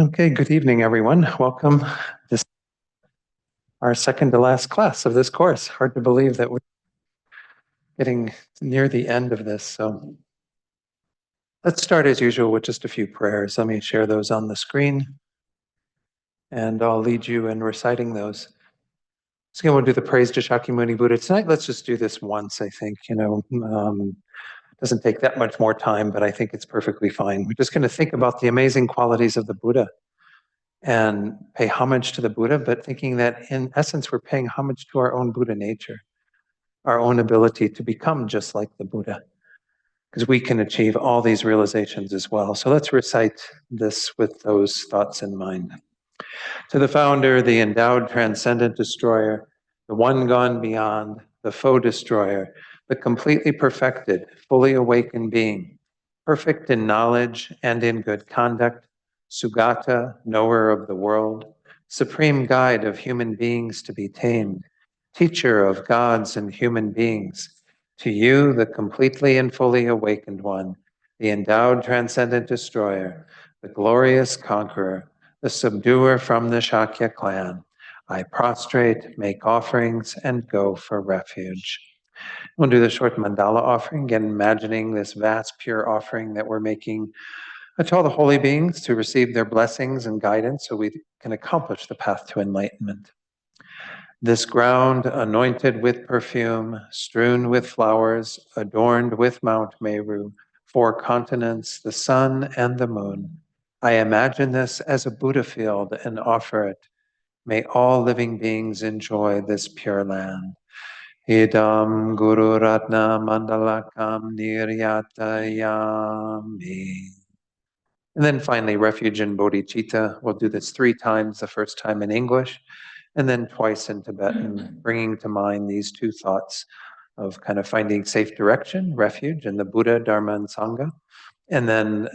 Okay, good evening, everyone. Welcome. This is our second to last class of this course. Hard to believe that we're getting near the end of this. So let's start as usual with just a few prayers. Let me share those on the screen, and I'll lead you in reciting those. So again, we'll do the praise to Shakyamuni Buddha tonight. Let's just do this once, I think. Doesn't take that much more time, but I think it's perfectly fine. We're just going to think about the amazing qualities of the Buddha and pay homage to the Buddha, but thinking that in essence, we're paying homage to our own Buddha nature, our own ability to become just like the Buddha, because we can achieve all these realizations as well. So let's recite this with those thoughts in mind. To the founder, the endowed transcendent destroyer, the one gone beyond, the foe destroyer, the completely perfected, fully awakened being, perfect in knowledge and in good conduct, Sugata, knower of the world, supreme guide of human beings to be tamed, teacher of gods and human beings, to you, the completely and fully awakened one, the endowed transcendent destroyer, the glorious conqueror, the subduer from the Shakya clan, I prostrate, make offerings, and go for refuge. We'll do the short mandala offering, again, imagining this vast, pure offering that we're making to all the holy beings to receive their blessings and guidance so we can accomplish the path to enlightenment. This ground, anointed with perfume, strewn with flowers, adorned with Mount Meru, 4 continents, the sun and the moon. I imagine this as a Buddha field and offer it. May all living beings enjoy this pure land. Idam Guru Ratna Mandalakam Niryatayami. And then finally, refuge in bodhicitta. We'll do this 3 times, the first time in English, and then twice in Tibetan, bringing to mind these 2 thoughts of kind of finding safe direction, refuge, in the Buddha, Dharma, and Sangha, and then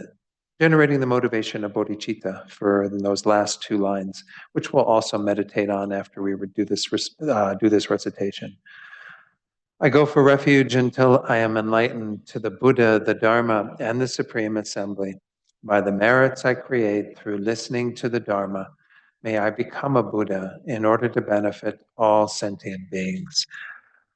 generating the motivation of bodhicitta for those last 2 lines, which we'll also meditate on after we do this recitation. I go for refuge until I am enlightened to the Buddha, the Dharma, and the Supreme Assembly. By the merits I create through listening to the Dharma, may I become a Buddha in order to benefit all sentient beings.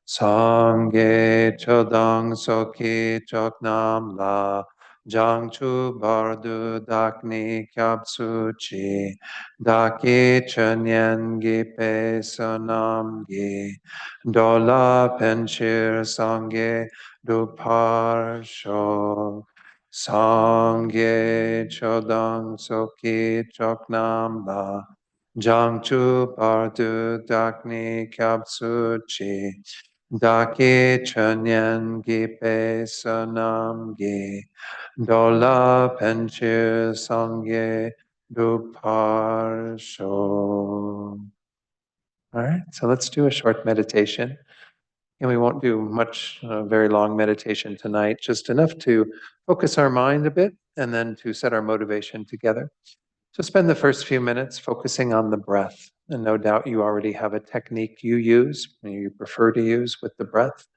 Sangye chodang soki choknam la jangchu bardu dakni kyapsu chi daki chanyen gi pe sonam gi dola penchir sangye dupar shok Sangye chodang soki choknam la jangchu bardu dakni kyapsu chi Daki chanyan gipe sanam gi dola penchir sangye duparsho. All right, so let's do a short meditation. And we won't do much, very long meditation tonight, just enough to focus our mind a bit and then to set our motivation together. So spend the first few minutes focusing on the breath. And no doubt you already have a technique you use, you prefer to use with the breath.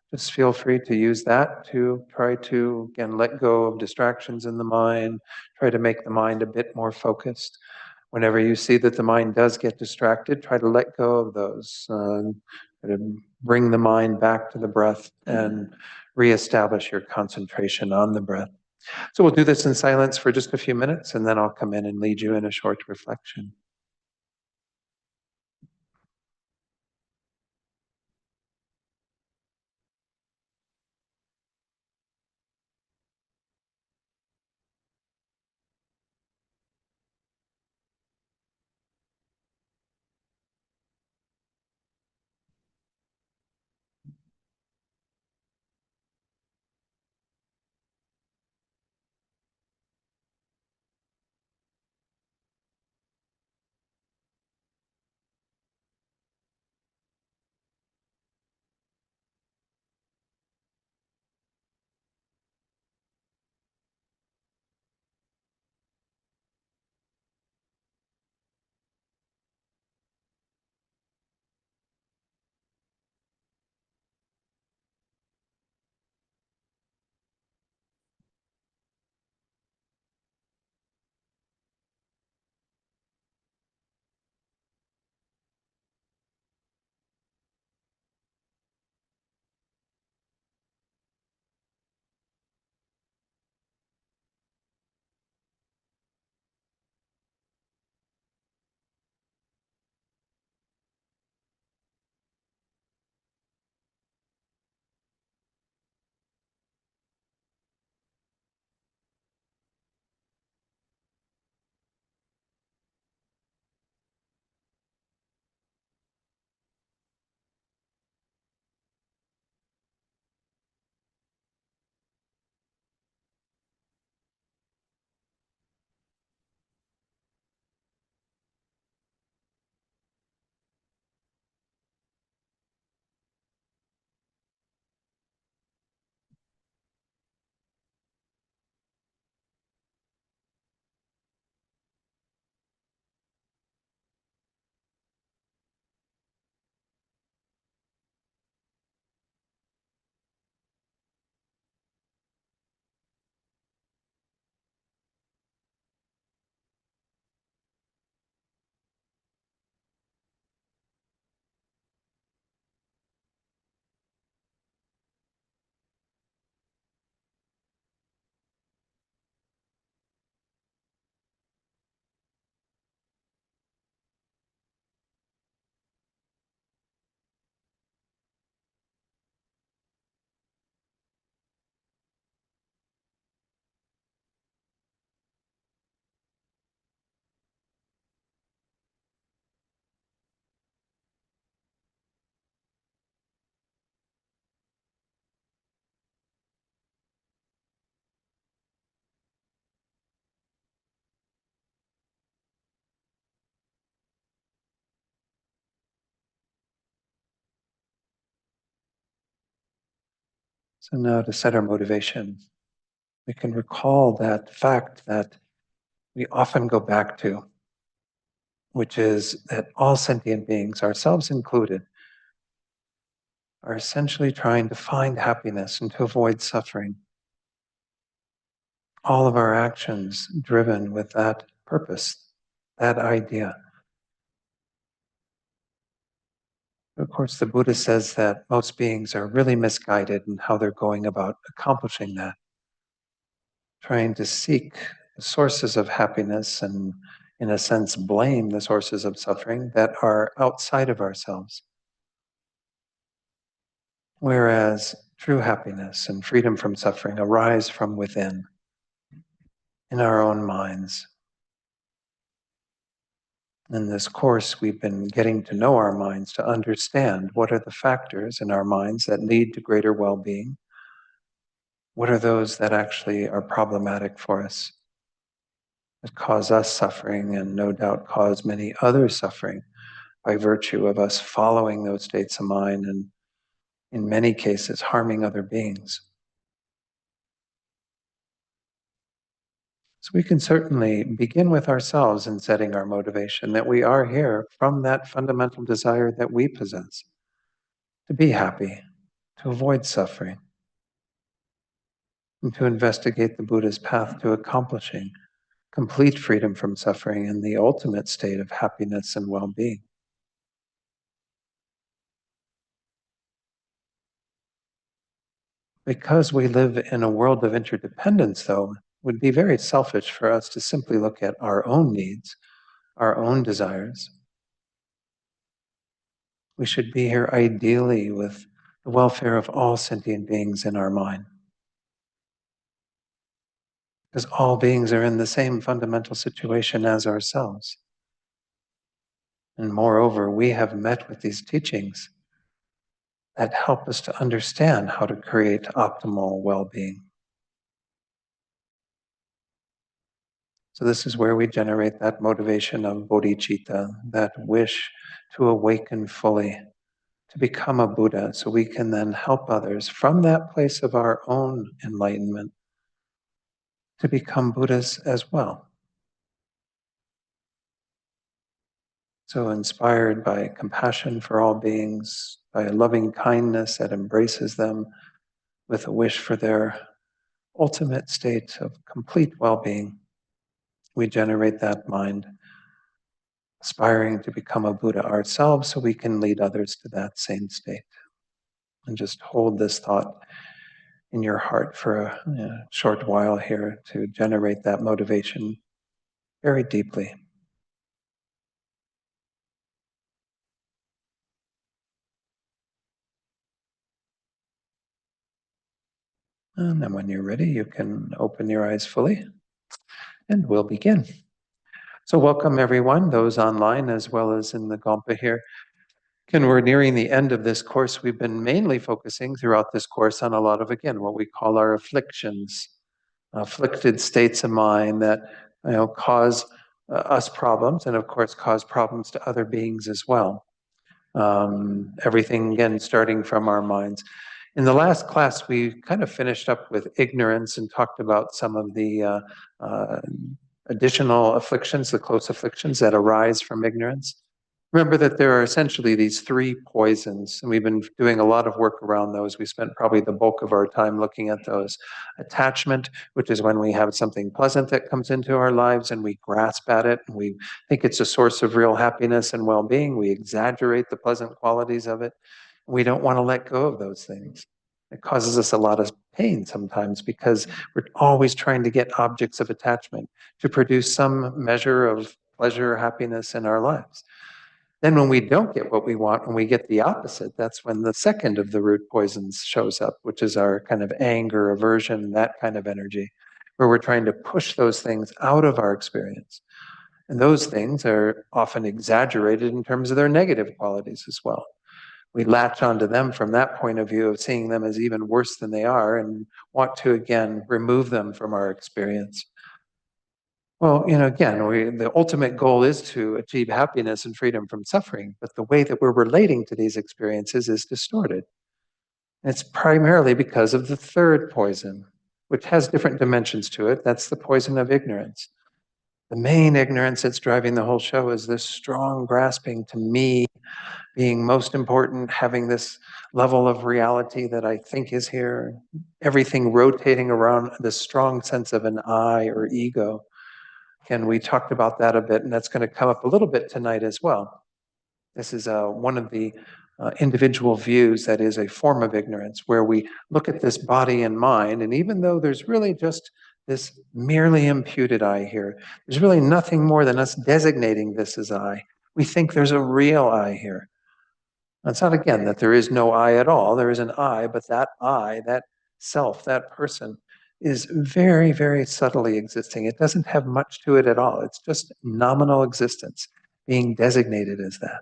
Just feel free to use that to try to, again, let go of distractions in the mind, try to make the mind a bit more focused. Whenever you see that the mind does get distracted, try to let go of those. Try to bring the mind back to the breath and reestablish your concentration on the breath. So we'll do this in silence for just a few minutes, and then I'll come in and lead you in a short reflection. So now to set our motivation, we can recall that fact that we often go back to, which is that all sentient beings, ourselves included, are essentially trying to find happiness and to avoid suffering. All of our actions driven with that purpose, that idea. Of course, the Buddha says that most beings are really misguided in how they're going about accomplishing that, trying to seek the sources of happiness and, in a sense, blame the sources of suffering that are outside of ourselves. Whereas true happiness and freedom from suffering arise from within, in our own minds. In this course, we've been getting to know our minds to understand what are the factors in our minds that lead to greater well-being. What are those that actually are problematic for us, that cause us suffering and no doubt cause many others suffering by virtue of us following those states of mind and, in many cases, harming other beings. So we can certainly begin with ourselves in setting our motivation that we are here from that fundamental desire that we possess to be happy, to avoid suffering, and to investigate the Buddha's path to accomplishing complete freedom from suffering and the ultimate state of happiness and well-being. Because we live in a world of interdependence, though, it would be very selfish for us to simply look at our own needs, our own desires. We should be here ideally with the welfare of all sentient beings in our mind. Because all beings are in the same fundamental situation as ourselves. And moreover, we have met with these teachings that help us to understand how to create optimal well-being. So this is where we generate that motivation of bodhicitta, that wish to awaken fully, to become a Buddha, so we can then help others from that place of our own enlightenment to become Buddhas as well. So inspired by compassion for all beings, by a loving kindness that embraces them with a wish for their ultimate state of complete well-being, we generate that mind, aspiring to become a Buddha ourselves so we can lead others to that same state. And just hold this thought in your heart for a short while here to generate that motivation very deeply. And then when you're ready, you can open your eyes fully and we'll begin. So welcome everyone, those online as well as in the Gompa here. Again, we're nearing the end of this course. We've been mainly focusing throughout this course on a lot of, again, what we call our afflictions, afflicted states of mind that cause us problems and of course cause problems to other beings as well. Everything, again, starting from our minds. In the last class, we kind of finished up with ignorance and talked about some of the additional afflictions, the close afflictions that arise from ignorance. Remember that there are essentially these three poisons, and we've been doing a lot of work around those. We spent probably the bulk of our time looking at those. Attachment, which is when we have something pleasant that comes into our lives and we grasp at it and we think it's a source of real happiness and well-being. We exaggerate the pleasant qualities of it. We don't want to let go of those things. It causes us a lot of pain sometimes because we're always trying to get objects of attachment to produce some measure of pleasure or happiness in our lives. Then when we don't get what we want, when we get the opposite, that's when the second of the root poisons shows up, which is our kind of anger, aversion, that kind of energy, where we're trying to push those things out of our experience. And those things are often exaggerated in terms of their negative qualities as well. We latch onto them from that point of view of seeing them as even worse than they are and want to, again, remove them from our experience. Well, again, the ultimate goal is to achieve happiness and freedom from suffering, but the way that we're relating to these experiences is distorted. And it's primarily because of the third poison, which has different dimensions to it. That's the poison of ignorance. The main ignorance that's driving the whole show is this strong grasping to me being most important, having this level of reality that I think is here, everything rotating around this strong sense of an I or ego. And we talked about that a bit, and that's going to come up a little bit tonight as well. This is one of the individual views that is a form of ignorance, where we look at this body and mind, and even though there's really just this merely imputed I here, there's really nothing more than us designating this as I. We think there's a real I here. It's not, again, that there is no I at all. There is an I, but that I, that self, that person, is very, very subtly existing. It doesn't have much to it at all. It's just nominal existence being designated as that.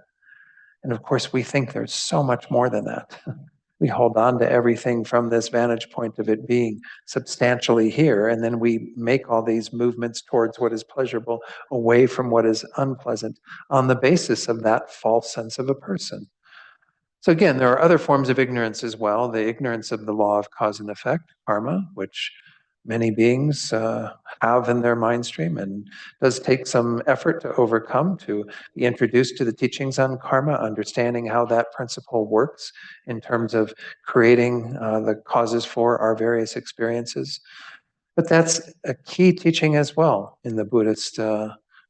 And of course, we think there's so much more than that. We hold on to everything from this vantage point of it being substantially here, and then we make all these movements towards what is pleasurable, away from what is unpleasant, on the basis of that false sense of a person. So again, there are other forms of ignorance as well. The ignorance of the law of cause and effect, karma, which many beings have in their mind stream, and does take some effort to overcome, to be introduced to the teachings on karma, understanding how that principle works in terms of creating the causes for our various experiences. But that's a key teaching as well in the Buddhist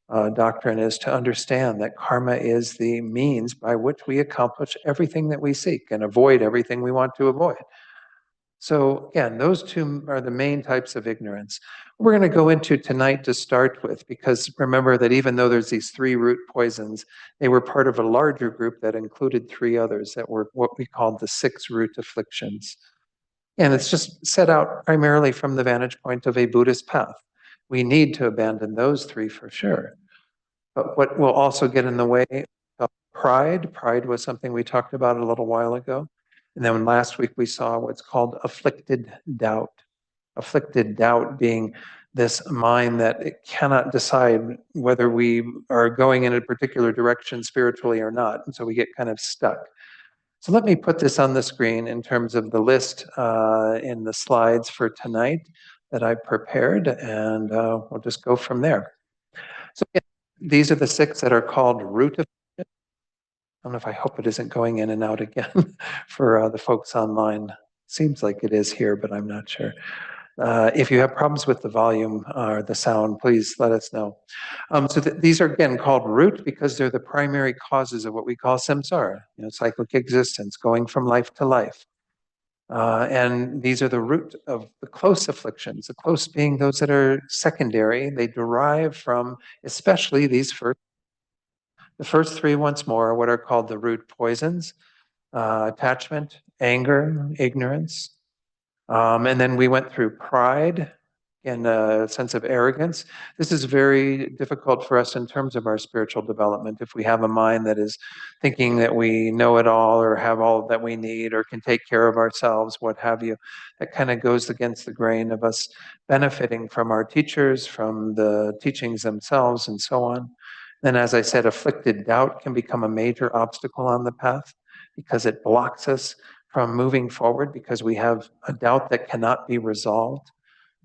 doctrine, is to understand that karma is the means by which we accomplish everything that we seek and avoid everything we want to avoid. So again, those two are the main types of ignorance we're going to go into tonight to start with, because remember that even though there's these three root poisons, they were part of a larger group that included three others that were what we called the six root afflictions. And it's just set out primarily from the vantage point of a Buddhist path. We need to abandon those three for sure. But what will also get in the way of pride, pride was something we talked about a little while ago. And then last week we saw what's called afflicted doubt. Afflicted doubt being this mind that it cannot decide whether we are going in a particular direction spiritually or not. And so we get kind of stuck. So let me put this on the screen in terms of the list in the slides for tonight that I prepared, and we'll just go from there. So yeah, these are the six that are called root of. I don't know if I hope it isn't going in and out again for the folks online. Seems like it is here, but I'm not sure. If you have problems with the volume or the sound, please let us know. These are again called root because they're the primary causes of what we call samsara, cyclic existence, going from life to life. And these are the root of the close afflictions, the close being those that are secondary. They derive from especially the first three once more are what are called the root poisons: attachment, anger, ignorance. And then we went through pride and a sense of arrogance. This is very difficult for us in terms of our spiritual development. If we have a mind that is thinking that we know it all or have all that we need or can take care of ourselves, what have you, that kind of goes against the grain of us benefiting from our teachers, from the teachings themselves, and so on. Then, as I said, afflicted doubt can become a major obstacle on the path because it blocks us from moving forward, because we have a doubt that cannot be resolved.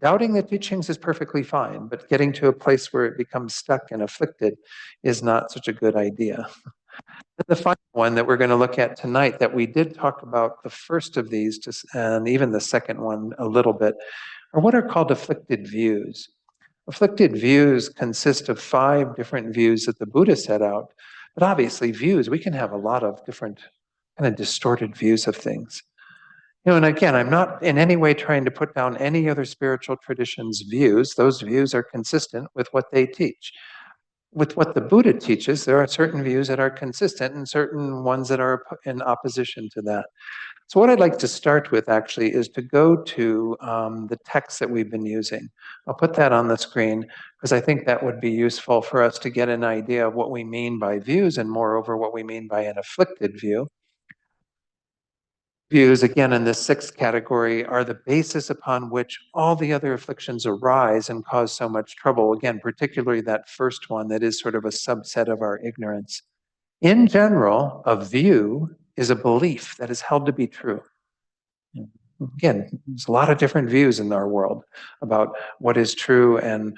Doubting the teachings is perfectly fine, but getting to a place where it becomes stuck and afflicted is not such a good idea. The final one that we're going to look at tonight, that we did talk about the first of these, and even the second one a little bit, are what are called afflicted views. Afflicted views consist of 5 different views that the Buddha set out. But obviously, views, we can have a lot of different kind of distorted views of things. And again, I'm not in any way trying to put down any other spiritual tradition's views. Those views are consistent with what they teach. With what the Buddha teaches, there are certain views that are consistent and certain ones that are in opposition to that. So what I'd like to start with actually is to go to the text that we've been using. I'll put that on the screen because I think that would be useful for us to get an idea of what we mean by views, and moreover what we mean by an afflicted view. Views, again, in this sixth category, are the basis upon which all the other afflictions arise and cause so much trouble. Again, particularly that first one that is sort of a subset of our ignorance. In general, a view is a belief that is held to be true. again, there's a lot of different views in our world about what is true, and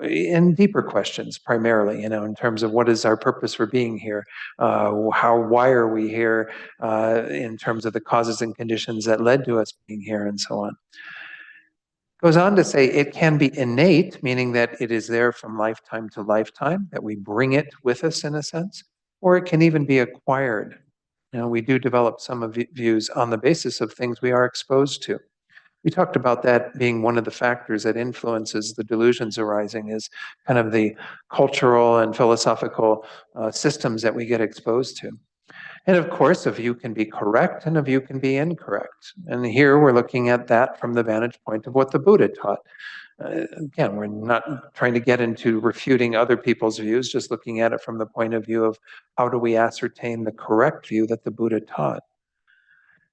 in deeper questions, primarily, in terms of what is our purpose for being here, why are we here, in terms of the causes and conditions that led to us being here, and so on. Goes on to say it can be innate, meaning that it is there from lifetime to lifetime, that we bring it with us in a sense, or it can even be acquired. We do develop some of views on the basis of things we are exposed to. We talked about that being one of the factors that influences the delusions arising, is kind of the cultural and philosophical systems that we get exposed to. And of course, a view can be correct and a view can be incorrect. And here we're looking at that from the vantage point of what the Buddha taught. Again, we're not trying to get into refuting other people's views, just looking at it from the point of view of how do we ascertain the correct view that the Buddha taught.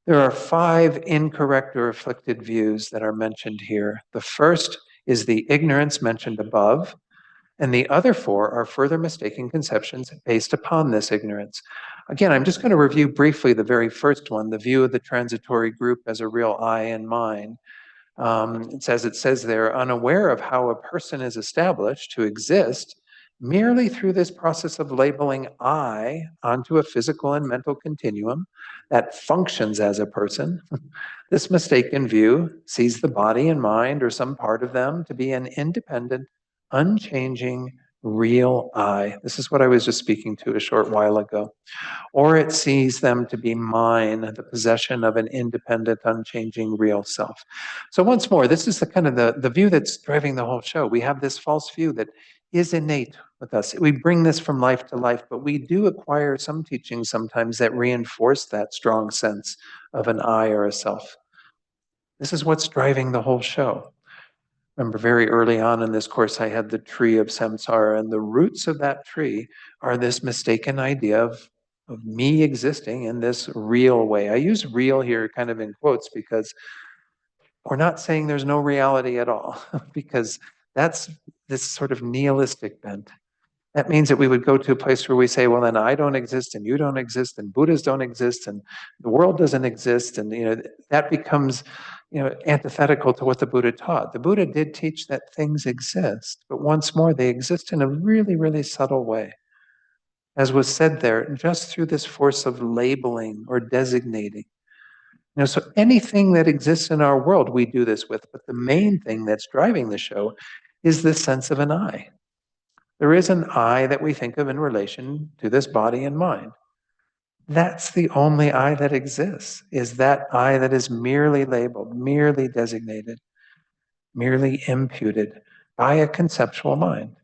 There are 5 incorrect or afflicted views that are mentioned here. The first is the ignorance mentioned above, and the other 4 are further mistaken conceptions based upon this ignorance. Again, I'm just going to review briefly the very first one, the view of the transitory group as a real I and mine. It says there, unaware of how a person is established to exist merely through this process of labeling I onto a physical and mental continuum that functions as a person. This mistaken view sees the body and mind, or some part of them, to be an independent, unchanging, real I. This is what I was just speaking to a short while ago. Or it sees them to be mine, the possession of an independent, unchanging, real self. So once more, this is the kind of the view that's driving the whole show. We have this false view that is innate with us. We bring this from life to life, but we do acquire some teachings sometimes that reinforce that strong sense of an I or a self. This is what's driving the whole show. Remember, very early on in this course, I had the tree of samsara, and the roots of that tree are this mistaken idea of me existing in this real way. I use real here kind of in quotes because we're not saying there's no reality at all, because that's this sort of nihilistic bent. That means that we would go to a place where we say, well, then I don't exist, and you don't exist, and Buddhas don't exist, and the world doesn't exist. And that becomes antithetical to what the Buddha taught. The Buddha did teach that things exist, but once more, they exist in a really, really subtle way. As was said there, just through this force of labeling or designating. So anything that exists in our world, we do this with, but the main thing that's driving the show is this sense of an I. There is an I that we think of in relation to this body and mind. That's the only I that exists, is that I that is merely labeled, merely designated, merely imputed by a conceptual mind.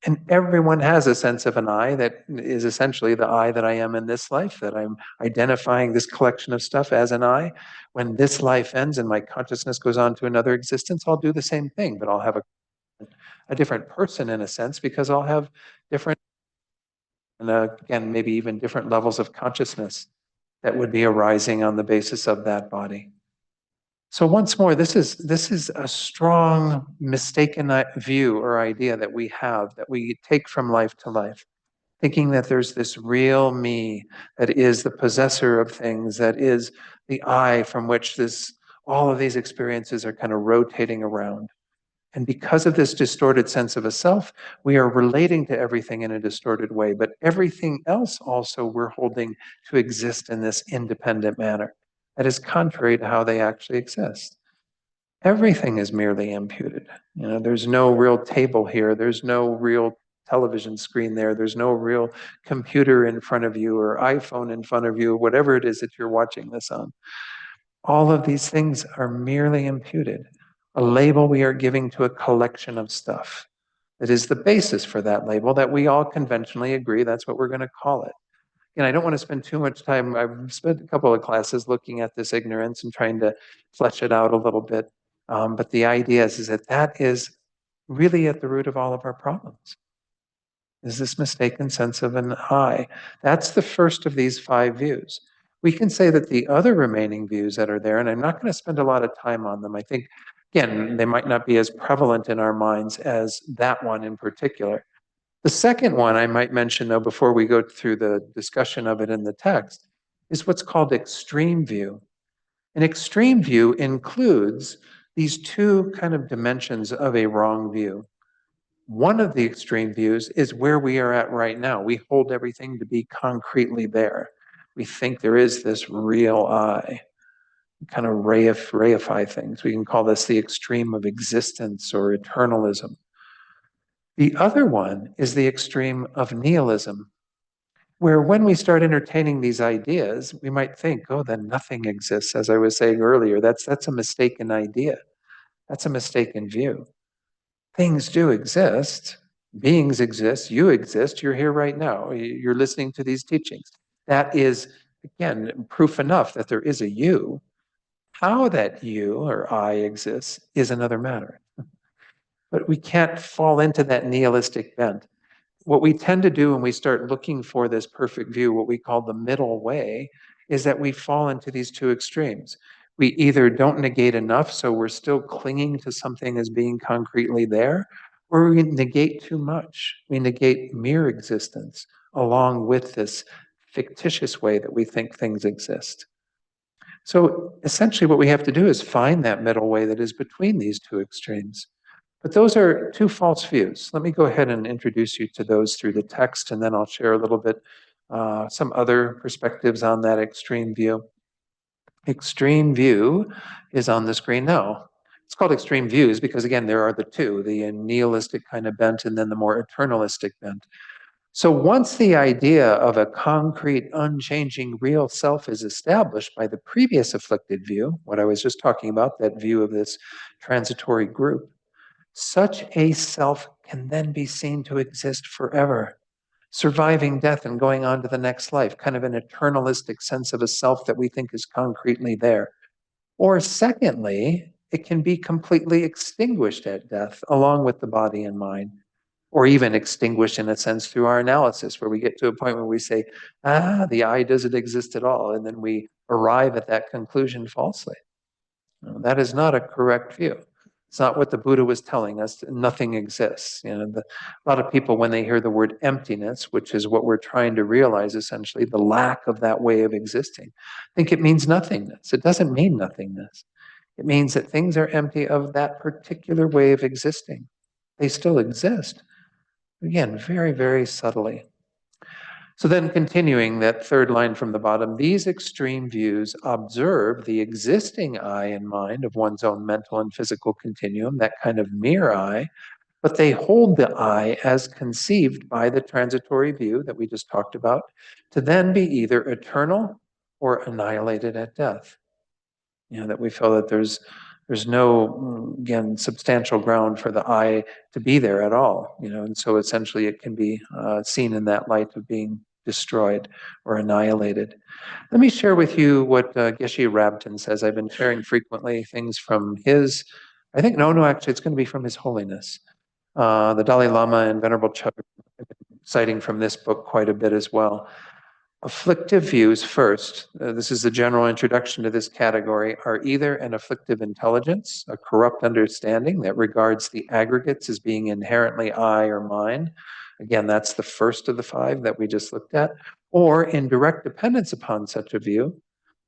And everyone has a sense of an I that is essentially the I that I am in this life, that I'm identifying this collection of stuff as an I. When this life ends and my consciousness goes on to another existence, I'll do the same thing, but I'll have a different person in a sense, because I'll have different, and again, maybe even different levels of consciousness that would be arising on the basis of that body. So once more, this is a strong mistaken view or idea that we have, that we take from life to life, thinking that there's this real me that is the possessor of things, that is the I from which all of these experiences are kind of rotating around. And because of this distorted sense of a self, we are relating to everything in a distorted way, but everything else also we're holding to exist in this independent manner that is contrary to how they actually exist. Everything is merely imputed. There's no real table here. There's no real television screen there. There's no real computer in front of you or iPhone in front of you, whatever it is that you're watching this on. All of these things are merely imputed, a label we are giving to a collection of stuff that is the basis for that label that we all conventionally agree that's what we're going to call it. And I don't want to spend too much time. I've spent a couple of classes looking at this ignorance and trying to flesh it out a little bit. But the idea is that is really at the root of all of our problems, is this mistaken sense of an I. That's the first of these 5 views. We can say that the other remaining views that are there, and I'm not going to spend a lot of time on them. I think, again, they might not be as prevalent in our minds as that one in particular. The second one I might mention, though, before we go through the discussion of it in the text, is what's called extreme view. An extreme view includes these two kind of dimensions of a wrong view. One of the extreme views is where we are at right now. We hold everything to be concretely there. We think there is this real I, kind of reify things. We can call this the extreme of existence or eternalism. The other one is the extreme of nihilism, where when we start entertaining these ideas, we might think, oh, then nothing exists. As I was saying earlier, that's a mistaken idea. That's a mistaken view. Things do exist. Beings exist. You exist. You're here right now. You're listening to these teachings. That is, again, proof enough that there is a you. How that you or I exists is another matter. But we can't fall into that nihilistic bent. What we tend to do when we start looking for this perfect view, what we call the middle way, is that we fall into these two extremes. We either don't negate enough, so we're still clinging to something as being concretely there, or we negate too much. We negate mere existence along with this fictitious way that we think things exist. So essentially, what we have to do is find that middle way that is between these two extremes. But those are two false views. Let me go ahead and introduce you to those through the text, and then I'll share a little bit some other perspectives on that extreme view. Extreme view is on the screen now. It's called extreme views because, again, there are the two, the nihilistic kind of bent and then the more eternalistic bent. So once the idea of a concrete, unchanging, real self is established by the previous afflicted view, what I was just talking about, that view of this transitory group, such a self can then be seen to exist forever, surviving death and going on to the next life, kind of an eternalistic sense of a self that we think is concretely there. Or secondly, it can be completely extinguished at death, along with the body and mind, or even extinguished in a sense through our analysis, where we get to a point where we say, the I doesn't exist at all, and then we arrive at that conclusion falsely. No, that is not a correct view. It's not what the Buddha was telling us. Nothing exists. A lot of people, when they hear the word emptiness, which is what we're trying to realize, essentially the lack of that way of existing, think it means nothingness. It doesn't mean nothingness. It means that things are empty of that particular way of existing. They still exist. Again, very, very subtly. So then continuing that third line from the bottom, these extreme views observe the existing I and mind of one's own mental and physical continuum, that kind of mere I, but they hold the I as conceived by the transitory view that we just talked about to then be either eternal or annihilated at death. That we feel that there's no, again, substantial ground for the I to be there at all, and so essentially it can be seen in that light of being destroyed or annihilated. Let me share with you what Geshe Rabten says. I've been sharing frequently things from his, actually it's going to be from His Holiness. The Dalai Lama and Venerable Chuck, citing from this book quite a bit as well. Afflictive views first, this is the general introduction to this category, are either an afflictive intelligence, a corrupt understanding that regards the aggregates as being inherently I or mine. Again, that's the first of the five that we just looked at, or in direct dependence upon such a view,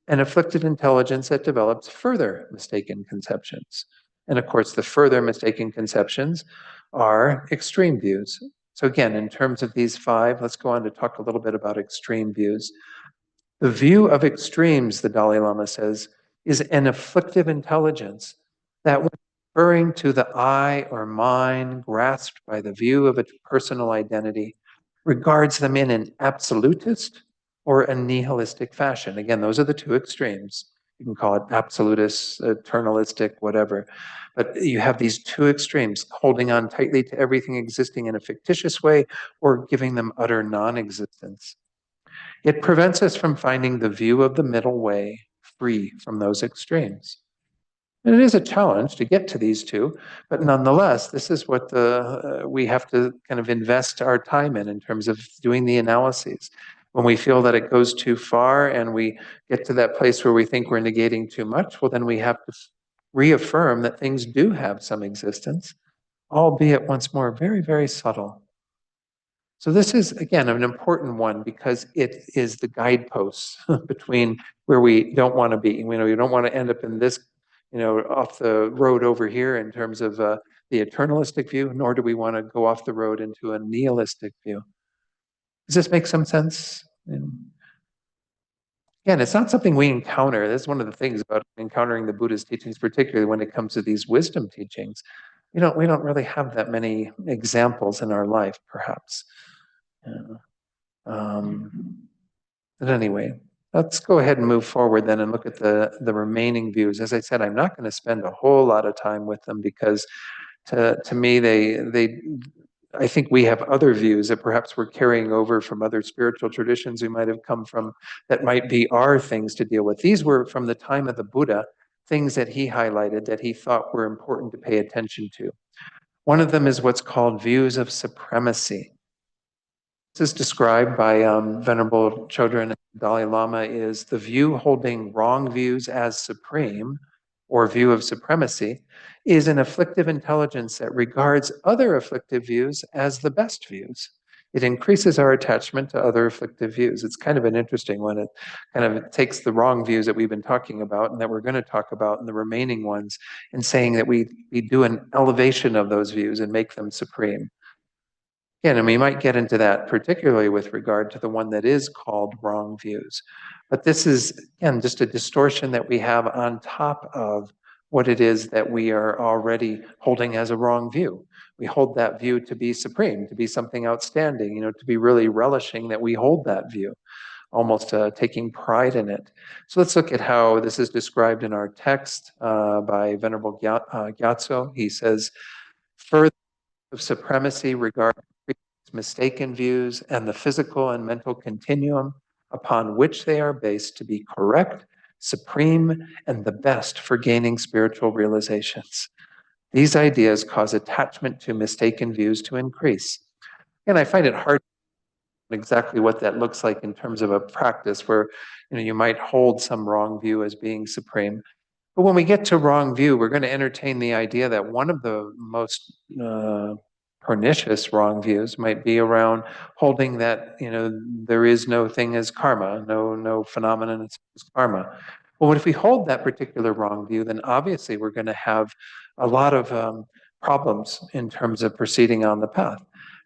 an afflicted intelligence that develops further mistaken conceptions. And of course, the further mistaken conceptions are extreme views. So again, in terms of these five, let's go on to talk a little bit about extreme views. The view of extremes, the Dalai Lama says, is an afflictive intelligence that, when referring to the I or mine grasped by the view of a personal identity, regards them in an absolutist or a nihilistic fashion. Again, those are the two extremes. You can call it absolutist, eternalistic, whatever. But you have these two extremes, holding on tightly to everything existing in a fictitious way or giving them utter non-existence. It prevents us from finding the view of the middle way free from those extremes. And it is a challenge to get to these two, but nonetheless, this is what we have to kind of invest our time in terms of doing the analyses. When we feel that it goes too far and we get to that place where we think we're negating too much, well, then we have to reaffirm that things do have some existence, albeit once more very, very subtle. So this is, again, an important one because it is the guideposts between where we don't want to be. You don't want to end up in this, off the road over here in terms of the eternalistic view, nor do we want to go off the road into a nihilistic view. Does this make some sense? And again, it's not something we encounter. That's one of the things about encountering the Buddha's teachings, particularly when it comes to these wisdom teachings. We don't really have that many examples in our life, perhaps. Yeah. But anyway, let's go ahead and move forward then and look at the remaining views. As I said, I'm not going to spend a whole lot of time with them because to me, I think we have other views that perhaps we're carrying over from other spiritual traditions we might have come from that might be our things to deal with. These were from the time of the Buddha, things that he highlighted that he thought were important to pay attention to. One of them is what's called views of supremacy. This is described by Venerable Chodron and Dalai Lama is the view holding wrong views as supreme, or view of supremacy, is an afflictive intelligence that regards other afflictive views as the best views. It increases our attachment to other afflictive views. It's kind of an interesting one. It kind of takes the wrong views that we've been talking about and that we're going to talk about and the remaining ones and saying that we do an elevation of those views and make them supreme. Again, and we might get into that particularly with regard to the one that is called wrong views. But this is, again, just a distortion that we have on top of what it is that we are already holding as a wrong view. We hold that view to be supreme, to be something outstanding, to be really relishing that we hold that view, almost taking pride in it. So let's look at how this is described in our text by Venerable Gyatso. He says, further of supremacy regarding mistaken views and the physical and mental continuum upon which they are based to be correct, supreme, and the best for gaining spiritual realizations. These ideas cause attachment to mistaken views to increase. And I find it hard to know exactly what that looks like in terms of a practice where you might hold some wrong view as being supreme. But when we get to wrong view, we're going to entertain the idea that one of the most pernicious wrong views might be around holding that there is no thing as karma, no phenomenon as karma. Well, what if we hold that particular wrong view? Then obviously we're going to have a lot of problems in terms of proceeding on the path.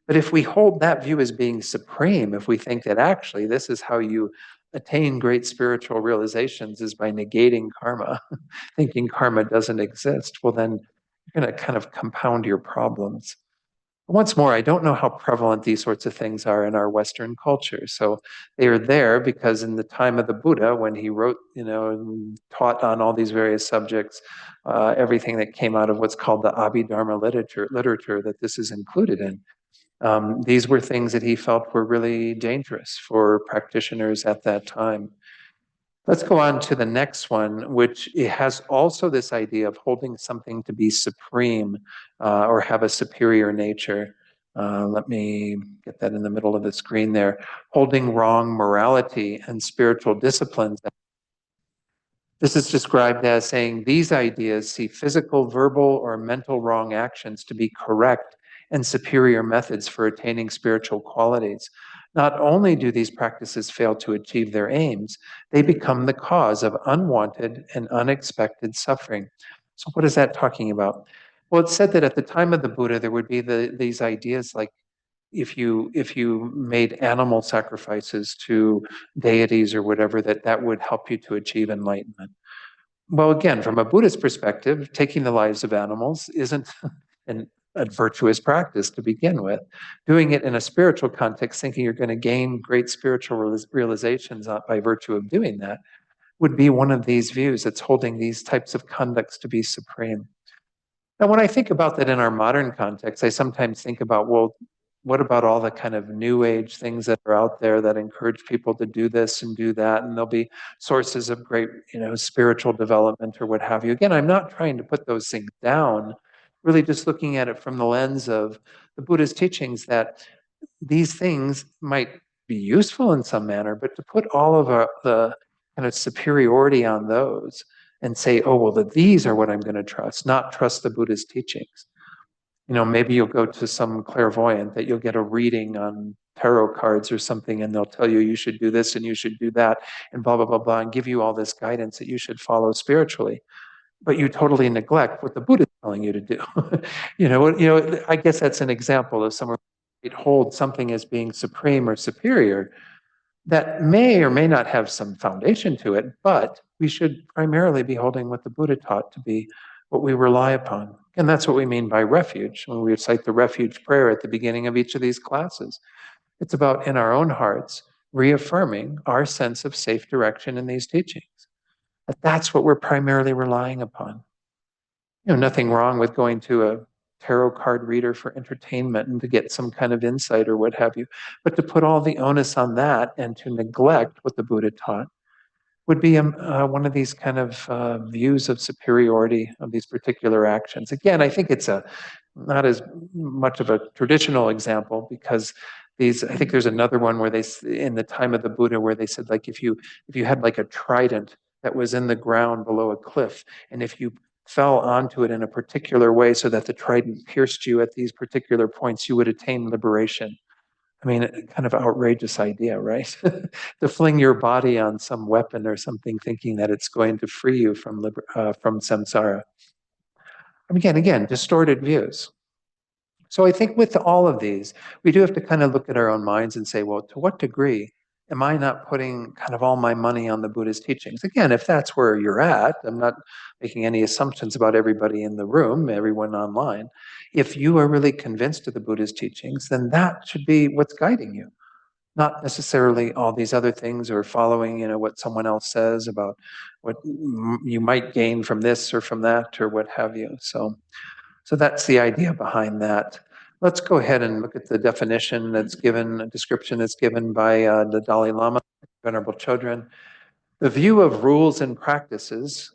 But if we hold that view as being supreme, if we think that actually this is how you attain great spiritual realizations is by negating karma, thinking karma doesn't exist, well then you're going to kind of compound your problems. Once more, I don't know how prevalent these sorts of things are in our Western culture. So they are there because in the time of the Buddha, when he wrote, and taught on all these various subjects, everything that came out of what's called the Abhidharma literature that this is included in. These were things that he felt were really dangerous for practitioners at that time. Let's go on to the next one, which it has also this idea of holding something to be supreme or have a superior nature. Let me get that in the middle of the screen there. Holding wrong morality and spiritual disciplines. This is described as saying these ideas see physical, verbal, or mental wrong actions to be correct and superior methods for attaining spiritual qualities. Not only do these practices fail to achieve their aims, they become the cause of unwanted and unexpected suffering. So what is that talking about? Well, it's said that at the time of the Buddha, there would be these ideas like if you made animal sacrifices to deities or whatever, that would help you to achieve enlightenment. Well, again, from a Buddhist perspective, taking the lives of animals isn't a virtuous practice to begin with. Doing it in a spiritual context, thinking you're going to gain great spiritual realizations by virtue of doing that, would be one of these views that's holding these types of conducts to be supreme. Now, when I think about that in our modern context, I sometimes think about, well, what about all the kind of new age things that are out there that encourage people to do this and do that, and there'll be sources of great, spiritual development or what have you. Again, I'm not trying to put those things down, really just looking at it from the lens of the Buddha's teachings that these things might be useful in some manner, but to put all of the kind of superiority on those and say, oh, well, these are what I'm going to trust, not trust the Buddha's teachings. Maybe you'll go to some clairvoyant that you'll get a reading on tarot cards or something, and they'll tell you you should do this and you should do that and blah, blah, blah, blah, and give you all this guidance that you should follow spiritually. But you totally neglect what the Buddha is telling you to do. I guess that's an example of someone who holds something as being supreme or superior that may or may not have some foundation to it, but we should primarily be holding what the Buddha taught to be what we rely upon. And that's what we mean by refuge when we recite the refuge prayer at the beginning of each of these classes. It's about, in our own hearts, reaffirming our sense of safe direction in these teachings. That's what we're primarily relying upon. Nothing wrong with going to a tarot card reader for entertainment and to get some kind of insight or what have you. But to put all the onus on that and to neglect what the Buddha taught would be one of these kind of views of superiority of these particular actions. Again, I think it's not as much of a traditional example, because I think there's another one where in the time of the Buddha, where they said, like, if you had like a trident that was in the ground below a cliff, and if you fell onto it in a particular way so that the trident pierced you at these particular points, you would attain liberation. I mean, a kind of outrageous idea, right? To fling your body on some weapon or something, thinking that it's going to free you from samsara. Again, distorted views. So I think with all of these, we do have to kind of look at our own minds and say, well, to what degree am I not putting kind of all my money on the Buddha's teachings? Again, if that's where you're at, I'm not making any assumptions about everybody in the room, everyone online. If you are really convinced of the Buddha's teachings, then that should be what's guiding you, not necessarily all these other things, or following, what someone else says about what you might gain from this or from that or what have you. So that's the idea behind that. Let's go ahead and look at the definition that's given, a description that's given by the Dalai Lama, Venerable Chodron. The view of rules and practices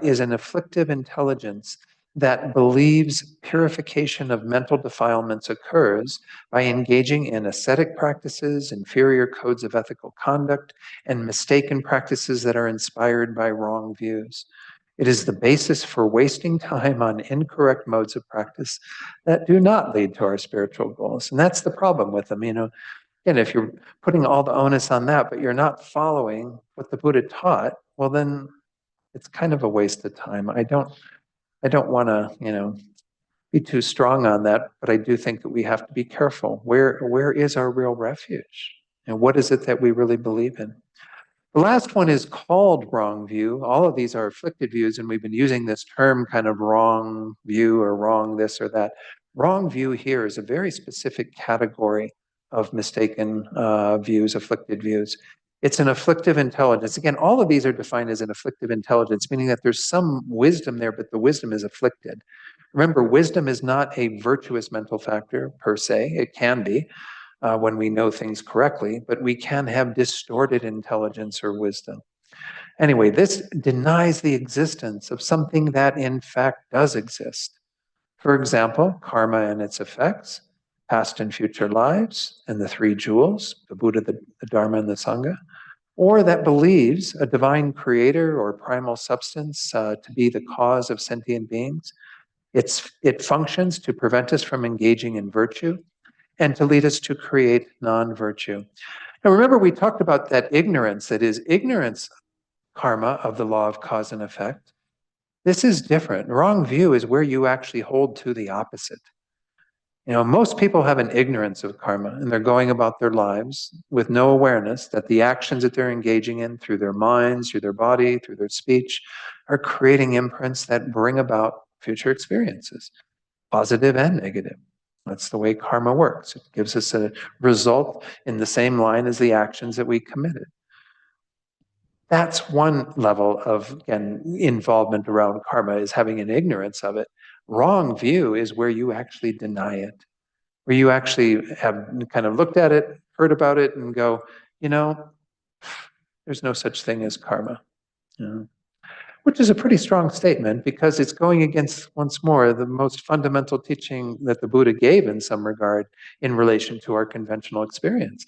is an afflictive intelligence that believes purification of mental defilements occurs by engaging in ascetic practices, inferior codes of ethical conduct, and mistaken practices that are inspired by wrong views. It is the basis for wasting time on incorrect modes of practice that do not lead to our spiritual goals. And that's the problem with them. Again, if you're putting all the onus on that, but you're not following what the Buddha taught, well, then it's kind of a waste of time. I don't want to, be too strong on that, but I do think that we have to be careful. Where is our real refuge? And what is it that we really believe in? The last one is called wrong view. All of these are afflicted views, and we've been using this term kind of wrong view or wrong this or that. Wrong view here is a very specific category of mistaken views, afflicted views. It's an afflictive intelligence. Again, all of these are defined as an afflictive intelligence, meaning that there's some wisdom there, but the wisdom is afflicted. Remember, wisdom is not a virtuous mental factor per se. It can be when we know things correctly, but we can have distorted intelligence or wisdom. Anyway, this denies the existence of something that in fact does exist. For example, karma and its effects, past and future lives, and the three jewels, the Buddha, the Dharma, and the Sangha, or that believes a divine creator or primal substance to be the cause of sentient beings. It functions to prevent us from engaging in virtue and to lead us to create non-virtue. Now remember, we talked about that ignorance, that is ignorance karma of the law of cause and effect. This is different. Wrong view is where you actually hold to the opposite. Most people have an ignorance of karma, and they're going about their lives with no awareness that the actions that they're engaging in through their minds, through their body, through their speech, are creating imprints that bring about future experiences, positive and negative. That's the way karma works. It gives us a result in the same line as the actions that we committed. That's one level of, again, involvement around karma, is having an ignorance of it. Wrong view is where you actually deny it, where you actually have kind of looked at it, heard about it, and go, there's no such thing as karma. Which is a pretty strong statement, because it's going against, once more, the most fundamental teaching that the Buddha gave in some regard in relation to our conventional experience.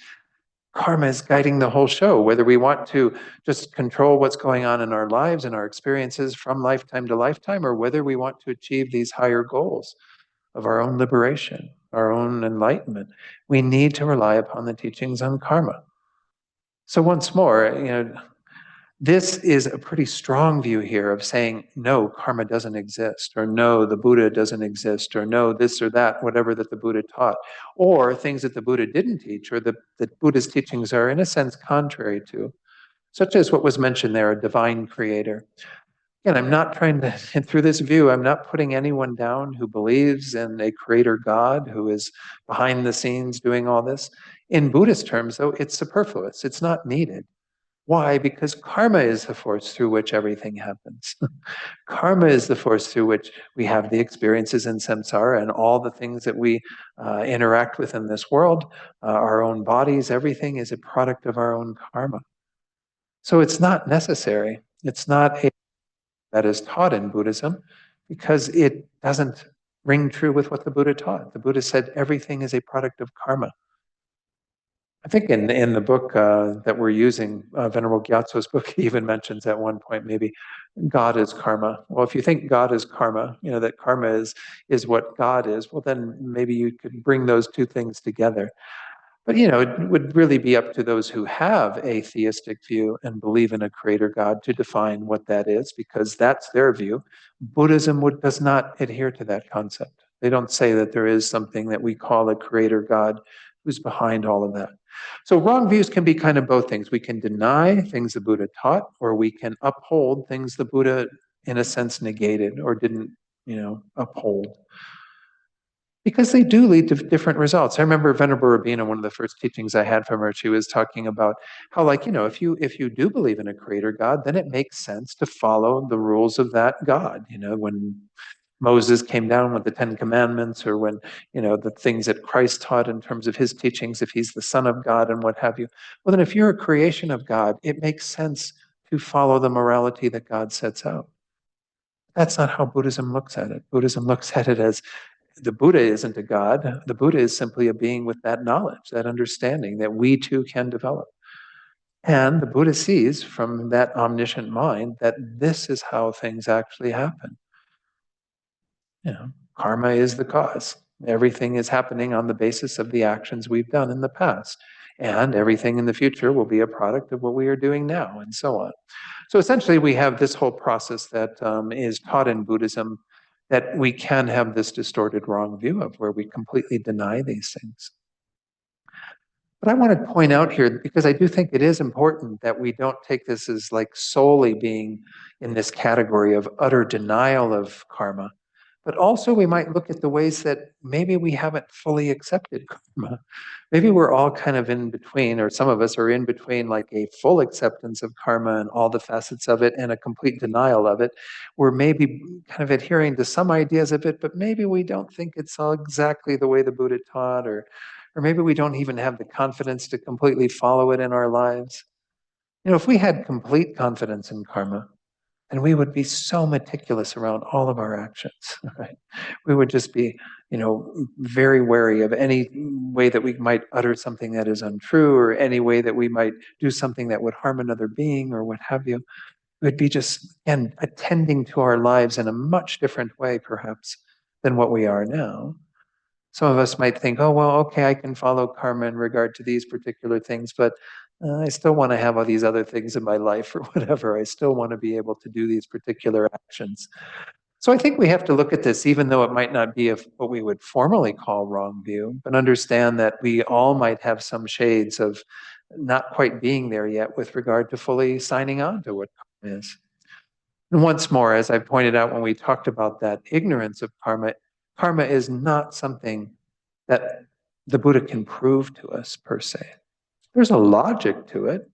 Karma is guiding the whole show, whether we want to just control what's going on in our lives and our experiences from lifetime to lifetime, or whether we want to achieve these higher goals of our own liberation. our own enlightenment, we need to rely upon the teachings on karma. So once more, this is a pretty strong view here of saying, no, karma doesn't exist, or no, the Buddha doesn't exist, or no, this or that, whatever that the Buddha taught, or things that the Buddha didn't teach, or that Buddha's teachings are in a sense contrary to, such as what was mentioned there, a divine creator. Again, I'm not trying to, through this view, I'm not putting anyone down who believes in a creator God who is behind the scenes doing all this. In Buddhist terms, though, it's superfluous. It's not needed. Why? Because karma is the force through which everything happens. Karma is the force through which we have the experiences in samsara and all the things that we interact with in this world, our own bodies, everything is a product of our own karma. So it's not necessary. It's not a that is taught in Buddhism because it doesn't ring true with what the Buddha taught. The Buddha said everything is a product of karma. I think in the book that we're using, Venerable Gyatso's book, he even mentions at one point maybe God is karma. Well, if you think God is karma, that karma is what God is, well, then maybe you could bring those two things together. But it would really be up to those who have a theistic view and believe in a creator God to define what that is, because that's their view. Buddhism does not adhere to that concept. They don't say that there is something that we call a creator God who's behind all of that. So wrong views can be kind of both things. We can deny things the Buddha taught, or we can uphold things the Buddha, in a sense, negated or didn't, uphold. Because they do lead to different results. I remember Venerable Rabina, one of the first teachings I had from her, she was talking about how, if you do believe in a creator God, then it makes sense to follow the rules of that God. When Moses came down with the Ten Commandments, or when, the things that Christ taught in terms of his teachings, if he's the Son of God and what have you. Well, then if you're a creation of God, it makes sense to follow the morality that God sets out. That's not how Buddhism looks at it. Buddhism looks at it as the Buddha isn't a God. The Buddha is simply a being with that knowledge, that understanding that we too can develop. And the Buddha sees from that omniscient mind that this is how things actually happen. Karma is the cause. Everything is happening on the basis of the actions we've done in the past. And everything in the future will be a product of what we are doing now, and so on. So essentially, we have this whole process that is taught in Buddhism, that we can have this distorted wrong view of, where we completely deny these things. But I want to point out here, because I do think it is important that we don't take this as solely being in this category of utter denial of karma, but also we might look at the ways that maybe we haven't fully accepted karma. Maybe we're all kind of in between, or some of us are in between, a full acceptance of karma and all the facets of it and a complete denial of it. We're maybe kind of adhering to some ideas of it, but maybe we don't think it's all exactly the way the Buddha taught, or maybe we don't even have the confidence to completely follow it in our lives. If we had complete confidence in karma, then we would be so meticulous around all of our actions, right? We would just be, very wary of any way that we might utter something that is untrue, or any way that we might do something that would harm another being, or what have you. We'd be just, again, attending to our lives in a much different way, perhaps, than what we are now. Some of us might think, oh, well, okay, I can follow karma in regard to these particular things, but I still want to have all these other things in my life, or whatever. I still want to be able to do these particular actions. So I think we have to look at this, even though it might not be what we would formally call wrong view, but understand that we all might have some shades of not quite being there yet with regard to fully signing on to what karma is. And once more, as I pointed out when we talked about that ignorance of karma, karma is not something that the Buddha can prove to us per se. There's a logic to it.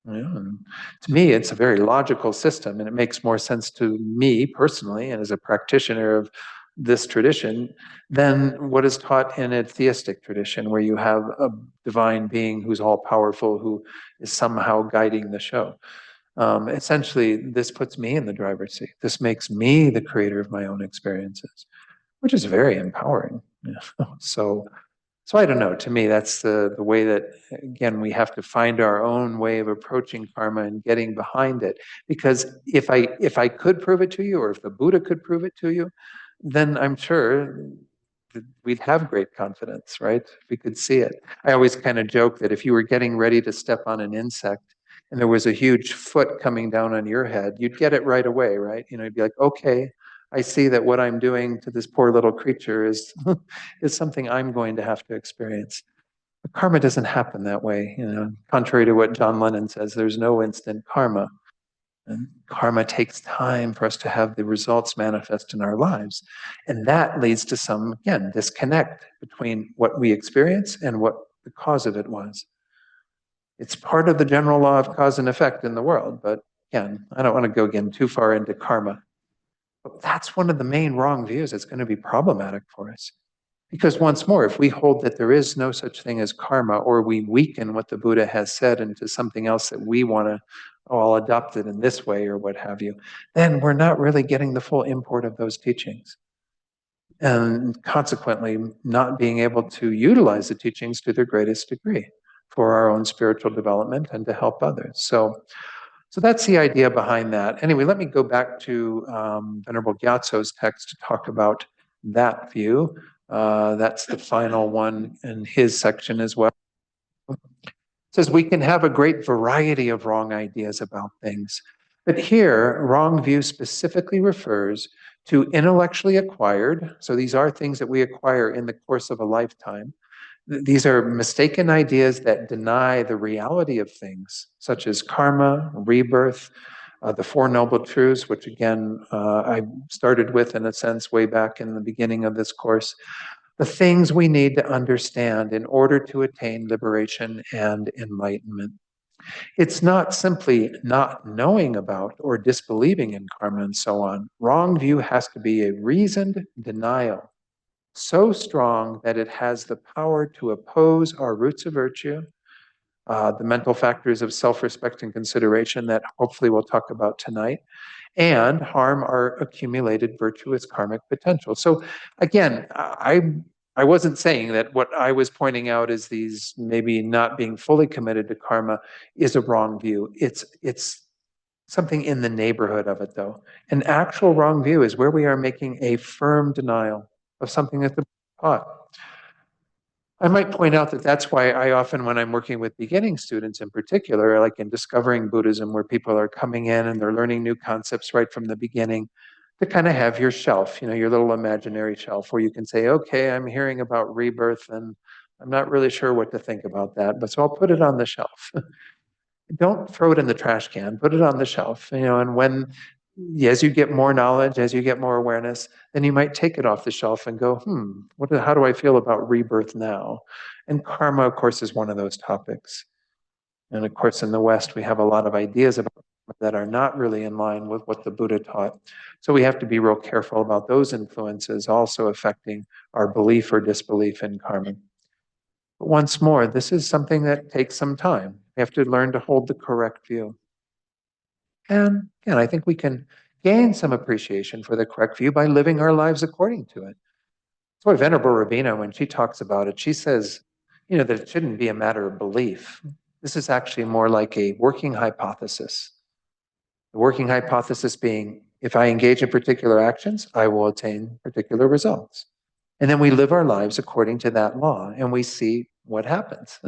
And to me, it's a very logical system, and it makes more sense to me personally and as a practitioner of this tradition than what is taught in a theistic tradition, where you have a divine being who's all powerful, who is somehow guiding the show. Essentially, this puts me in the driver's seat. This makes me the creator of my own experiences, which is very empowering. So I don't know. To me, that's the way that, again, we have to find our own way of approaching karma and getting behind it. Because if I could prove it to you, or if the Buddha could prove it to you, then I'm sure we'd have great confidence, right? If we could see it. I always kind of joke that if you were getting ready to step on an insect and there was a huge foot coming down on your head, you'd get it right away, right? You'd be like, okay, I see that what I'm doing to this poor little creature is is something I'm going to have to experience. But karma doesn't happen that way. Contrary to what John Lennon says, there's no instant karma. And karma takes time for us to have the results manifest in our lives. And that leads to some, again, disconnect between what we experience and what the cause of it was. It's part of the general law of cause and effect in the world. But again, I don't want to go again too far into karma. But that's one of the main wrong views that's going to be problematic for us. Because once more, if we hold that there is no such thing as karma, or we weaken what the Buddha has said into something else that we want to, oh, I'll adopt it in this way or what have you, then we're not really getting the full import of those teachings. And consequently, not being able to utilize the teachings to their greatest degree for our own spiritual development and to help others. So that's the idea behind that. Anyway, let me go back to Venerable Gyatso's text to talk about that view. That's the final one in his section as well. It says we can have a great variety of wrong ideas about things, but here, wrong view specifically refers to intellectually acquired, so these are things that we acquire in the course of a lifetime. These are mistaken ideas that deny the reality of things, such as karma, rebirth, the Four Noble Truths, which again, I started with in a sense way back in the beginning of this course. The things we need to understand in order to attain liberation and enlightenment. It's not simply not knowing about or disbelieving in karma and so on. Wrong view has to be a reasoned denial, so strong that it has the power to oppose our roots of virtue, the mental factors of self-respect and consideration that hopefully we'll talk about tonight, and harm our accumulated virtuous karmic potential. So again, I wasn't saying that what I was pointing out is these maybe not being fully committed to karma is a wrong view. It's something in the neighborhood of it, though. An actual wrong view is where we are making a firm denial of something that the taught. I might point out that that's why I often, when I'm working with beginning students in particular, like in discovering Buddhism, where people are coming in and they're learning new concepts right from the beginning, to kind of have your shelf, your little imaginary shelf where you can say, okay, I'm hearing about rebirth and I'm not really sure what to think about that, but so I'll put it on the shelf. Don't throw it in the trash can, put it on the shelf, and when, as you get more knowledge, as you get more awareness, then you might take it off the shelf and go, how do I feel about rebirth now? And karma, of course, is one of those topics. And of course, in the West, we have a lot of ideas about that are not really in line with what the Buddha taught. So we have to be real careful about those influences also affecting our belief or disbelief in karma. But once more, this is something that takes some time. We have to learn to hold the correct view. And again, I think we can gain some appreciation for the correct view by living our lives according to it. That's why Venerable Rabina, when she talks about it, she says, that it shouldn't be a matter of belief. This is actually more like a working hypothesis. The working hypothesis being, if I engage in particular actions, I will attain particular results. And then we live our lives according to that law, and we see what happens.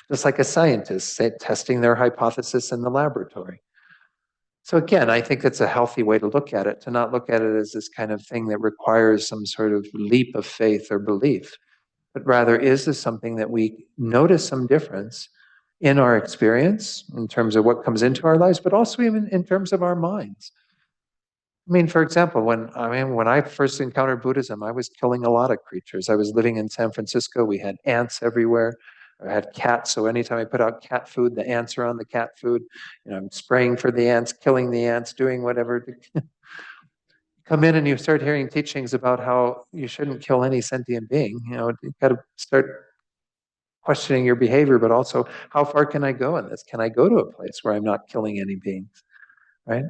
Just like a scientist testing their hypothesis in the laboratory. So again, I think that's a healthy way to look at it, to not look at it as this kind of thing that requires some sort of leap of faith or belief, but rather, is this something that we notice some difference in our experience in terms of what comes into our lives, but also even in terms of our minds. I mean, for example, when I first encountered Buddhism, I was killing a lot of creatures. I was living in San Francisco. We had ants everywhere. I had cats, so anytime I put out cat food, the ants are on the cat food. I'm spraying for the ants, killing the ants, doing whatever. Come in and you start hearing teachings about how you shouldn't kill any sentient being. You've got to start questioning your behavior, but also, how far can I go in this? Can I go to a place where I'm not killing any beings, right?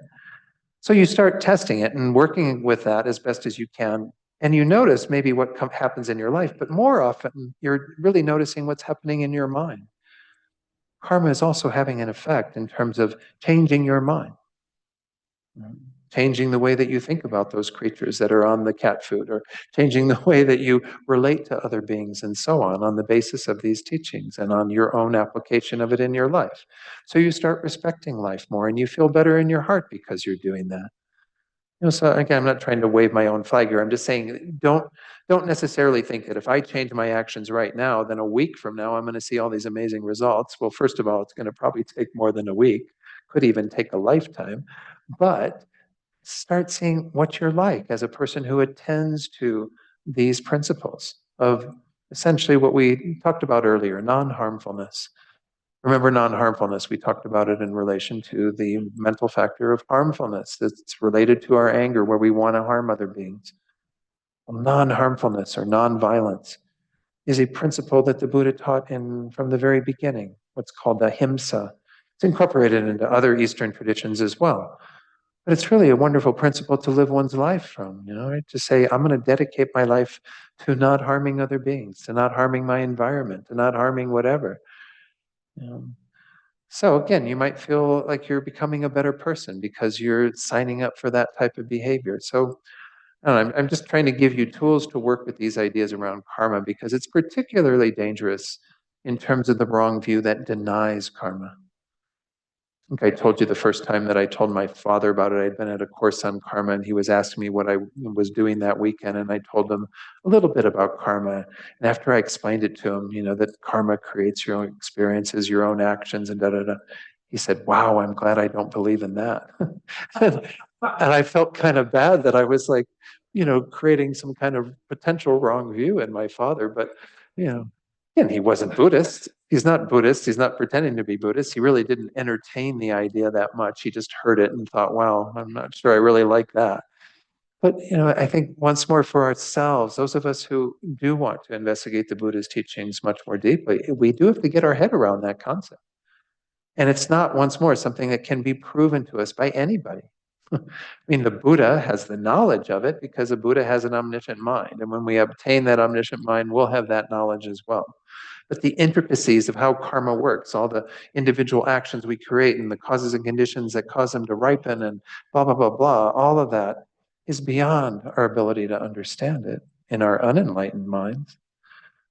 So you start testing it and working with that as best as you can. And you notice maybe what happens in your life, but more often you're really noticing what's happening in your mind. Karma is also having an effect in terms of changing your mind, changing the way that you think about those creatures that are on the cat food, or changing the way that you relate to other beings and so on the basis of these teachings and on your own application of it in your life. So you start respecting life more and you feel better in your heart because you're doing that. So again, I'm not trying to wave my own flag here. I'm just saying, don't necessarily think that if I change my actions right now, then a week from now, I'm going to see all these amazing results. Well, first of all, it's going to probably take more than a week, could even take a lifetime. But start seeing what you're like as a person who attends to these principles of essentially what we talked about earlier, non-harmfulness. Remember non-harmfulness, we talked about it in relation to the mental factor of harmfulness that's related to our anger, where we want to harm other beings. Well, non-harmfulness or non-violence is a principle that the Buddha taught from the very beginning, what's called ahimsa. It's incorporated into other Eastern traditions as well. But it's really a wonderful principle to live one's life from, right? To say, I'm going to dedicate my life to not harming other beings, to not harming my environment, to not harming whatever. So again, you might feel like you're becoming a better person because you're signing up for that type of behavior. So I'm just trying to give you tools to work with these ideas around karma, because it's particularly dangerous in terms of the wrong view that denies karma. I think I told you the first time that I told my father about it. I'd been at a course on karma and he was asking me what I was doing that weekend, and I told him a little bit about karma. And after I explained it to him, that karma creates your own experiences, your own actions, and da-da-da, he said, wow, I'm glad I don't believe in that. and I felt kind of bad that I was like, creating some kind of potential wrong view in my father. But, and he wasn't Buddhist. He's not Buddhist. He's not pretending to be Buddhist. He really didn't entertain the idea that much. He just heard it and thought, wow, I'm not sure I really like that. But, I think once more for ourselves, those of us who do want to investigate the Buddha's teachings much more deeply, we do have to get our head around that concept. And it's not, once more, something that can be proven to us by anybody. I mean, the Buddha has the knowledge of it because the Buddha has an omniscient mind. And when we obtain that omniscient mind, we'll have that knowledge as well. But the intricacies of how karma works, all the individual actions we create and the causes and conditions that cause them to ripen and blah, blah, blah, blah, all of that is beyond our ability to understand it in our unenlightened minds.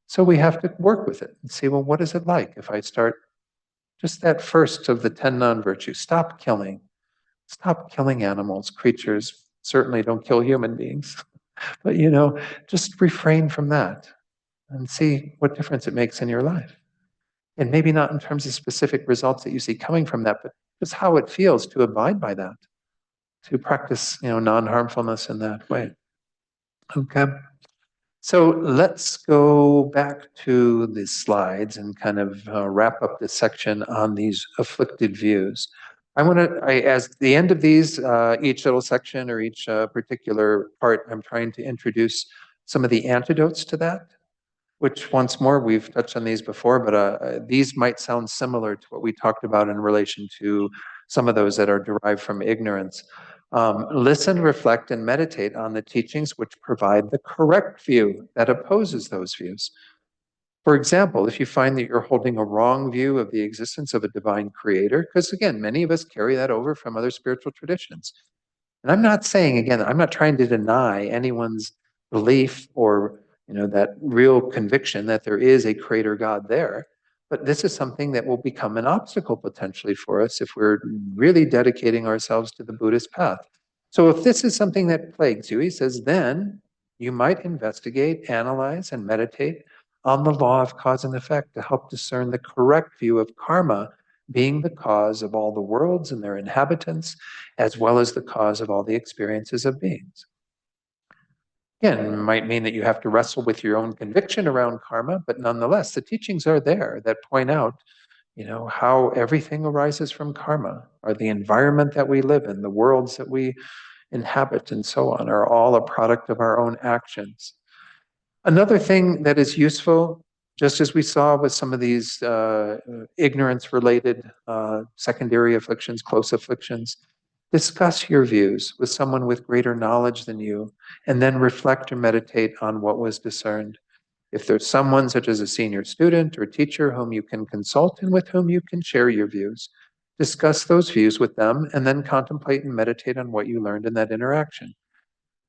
So we have to work with it and see, well, what is it like if I start just that first of the 10 non-virtues? Stop killing. Stop killing animals, creatures. Certainly don't kill human beings. But, just refrain from that and see what difference it makes in your life. And maybe not in terms of specific results that you see coming from that, but just how it feels to abide by that, to practice, non-harmfulness in that way. Okay. So let's go back to the slides and kind of wrap up this section on these afflicted views. As the end of these, each little section or each particular part, I'm trying to introduce some of the antidotes to that, which once more, we've touched on these before, but these might sound similar to what we talked about in relation to some of those that are derived from ignorance. Listen, reflect, and meditate on the teachings which provide the correct view that opposes those views. For example, if you find that you're holding a wrong view of the existence of a divine creator, because again, many of us carry that over from other spiritual traditions. And I'm not saying, again, I'm not trying to deny anyone's belief or that real conviction that there is a creator God there. But this is something that will become an obstacle potentially for us if we're really dedicating ourselves to the Buddhist path. So if this is something that plagues you, he says, then you might investigate, analyze, and meditate on the law of cause and effect to help discern the correct view of karma being the cause of all the worlds and their inhabitants, as well as the cause of all the experiences of beings. Again, it might mean that you have to wrestle with your own conviction around karma, but nonetheless, the teachings are there that point out, how everything arises from karma, or the environment that we live in, the worlds that we inhabit, and so on, are all a product of our own actions. Another thing that is useful, just as we saw with some of these ignorance-related secondary afflictions, close afflictions, discuss your views with someone with greater knowledge than you, and then reflect or meditate on what was discerned. If there's someone such as a senior student or teacher whom you can consult and with whom you can share your views, discuss those views with them, and then contemplate and meditate on what you learned in that interaction.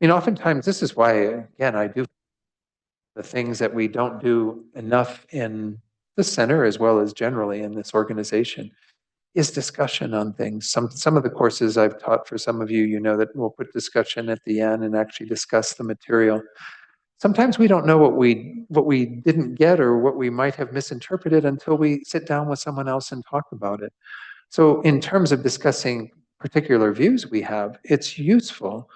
Oftentimes, this is why, again, I do the things that we don't do enough in the center as well as generally in this organization is discussion on things. Some of the courses I've taught for some of you, that we'll put discussion at the end and actually discuss the material. Sometimes we don't know what we didn't get or what we might have misinterpreted until we sit down with someone else and talk about it. So in terms of discussing particular views we have, it's useful,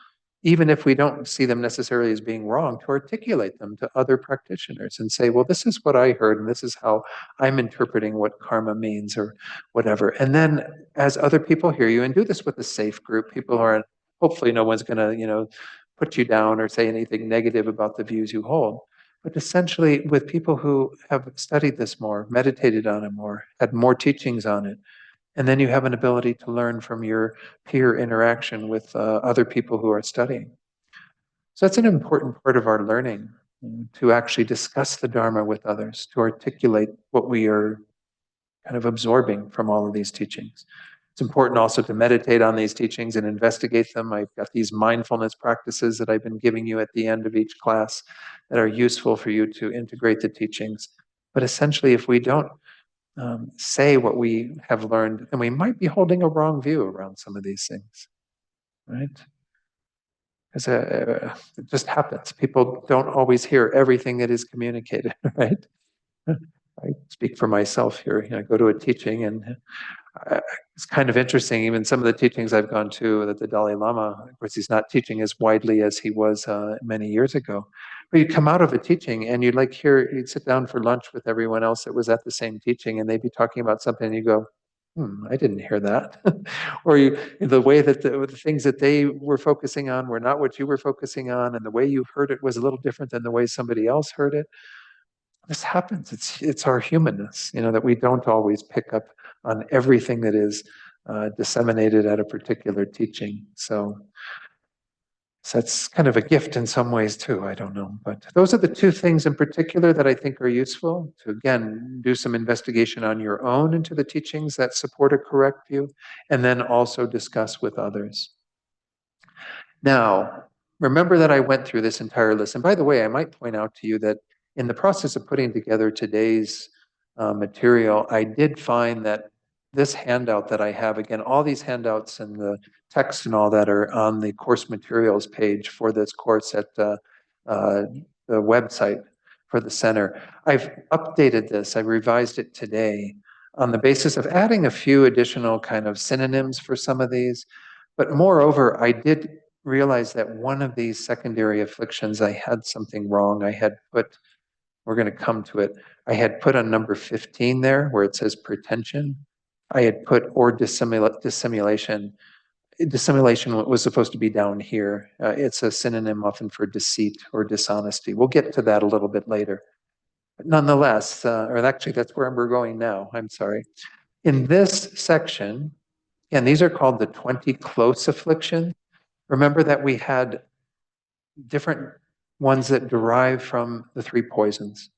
even if we don't see them necessarily as being wrong, to articulate them to other practitioners and say, well, this is what I heard, and this is how I'm interpreting what karma means or whatever. And then as other people hear you, and do this with a safe group, people aren't, hopefully no one's going to, put you down or say anything negative about the views you hold. But essentially, with people who have studied this more, meditated on it more, had more teachings on it, and then you have an ability to learn from your peer interaction with other people who are studying. So that's an important part of our learning, to actually discuss the Dharma with others, to articulate what we are kind of absorbing from all of these teachings. It's important also to meditate on these teachings and investigate them. I've got these mindfulness practices that I've been giving you at the end of each class that are useful for you to integrate the teachings. But essentially, if we don't say what we have learned, and we might be holding a wrong view around some of these things, right? Because it just happens. People don't always hear everything that is communicated, right? I speak for myself here. I go to a teaching, and it's kind of interesting. Even some of the teachings I've gone to that the Dalai Lama, of course, he's not teaching as widely as he was many years ago. But you'd come out of a teaching and you'd sit down for lunch with everyone else that was at the same teaching, and they'd be talking about something, and you go, I didn't hear that. Or the way that the things that they were focusing on were not what you were focusing on, and the way you heard it was a little different than the way somebody else heard it. This happens. It's our humanness, that we don't always pick up on everything that is disseminated at a particular teaching. So that's kind of a gift in some ways too. I don't know, but those are the two things in particular that I think are useful to, again, do some investigation on your own into the teachings that support a correct view, and then also discuss with others. Now, remember that I went through this entire list. And by the way, I might point out to you that in the process of putting together today's material, I did find that this handout that I have, again, all these handouts and the text and all that are on the course materials page for this course at the website for the center. I've updated this, I revised it today on the basis of adding a few additional kind of synonyms for some of these. But moreover, I did realize that one of these secondary afflictions, I had something wrong. I had put, we're going to come to it, I had put on number 15 there where it says pretension. I had put or dissimulation. Dissimulation was supposed to be down here. It's a synonym often for deceit or dishonesty. We'll get to that a little bit later. But nonetheless, or actually that's where we're going now, I'm sorry. In this section, and these are called the 20 close afflictions. Remember that we had different ones that derive from the three poisons.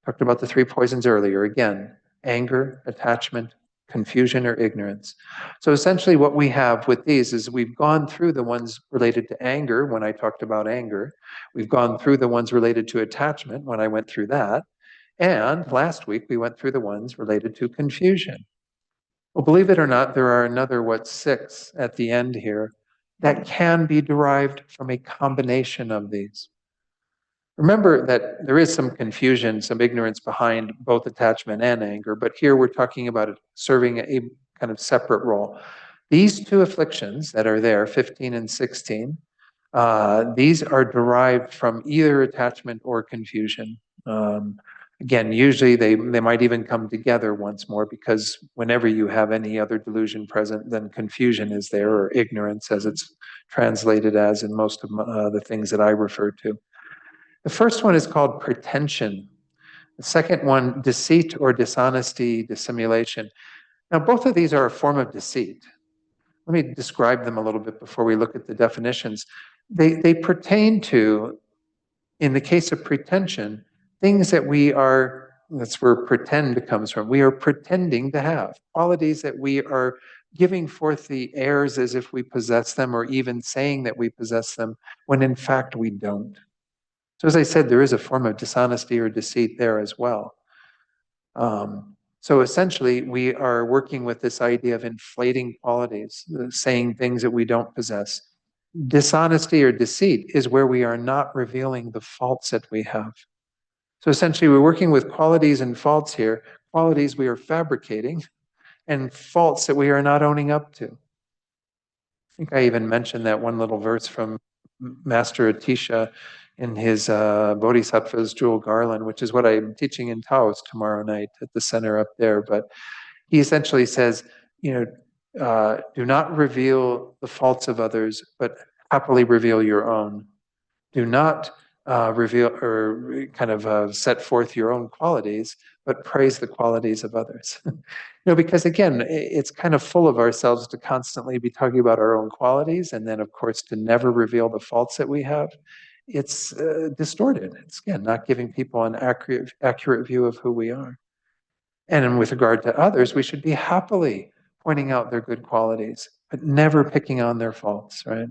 Talked about the three poisons earlier. Again, anger, attachment, confusion, or ignorance. So essentially what we have with these is we've gone through the ones related to anger when I talked about anger. We've gone through the ones related to attachment when I went through that. And last week we went through the ones related to confusion. Well, believe it or not, there are another, 6 at the end here that can be derived from a combination of these. Remember that there is some confusion, some ignorance behind both attachment and anger, but here we're talking about it serving a kind of separate role. These two afflictions that are there, 15 and 16, these are derived from either attachment or confusion. Again, usually they might even come together once more, because whenever you have any other delusion present, then confusion is there, or ignorance as it's translated as in most of the things that I refer to. The first one is called pretension. The second one, deceit or dishonesty, dissimulation. Now, both of these are a form of deceit. Let me describe them a little bit before we look at the definitions. They pertain to, in the case of pretension, things that we are That's where pretend comes from. We are pretending to have qualities that we are giving forth the airs as if we possess them, or even saying that we possess them, when in fact we don't. So, as I said, there is a form of dishonesty or deceit there as well. So essentially, we are working with this idea of inflating qualities, saying things that we don't possess. Dishonesty or deceit is where we are not revealing the faults that we have. So essentially, we're working with qualities and faults here, qualities we are fabricating, and faults that we are not owning up to. I think I even mentioned that one little verse from Master Atisha in his Bodhisattva's Jewel Garland, which is what I'm teaching in Taos tomorrow night at the center up there. But he essentially says, do not reveal the faults of others, but happily reveal your own. Do not reveal or kind of set forth your own qualities, but praise the qualities of others. Because again, it's kind of full of ourselves to constantly be talking about our own qualities, and then of course to never reveal the faults that we have. It's distorted. It's again not giving people an accurate view of who we are. And with regard to others, we should be happily pointing out their good qualities, but never picking on their faults, right?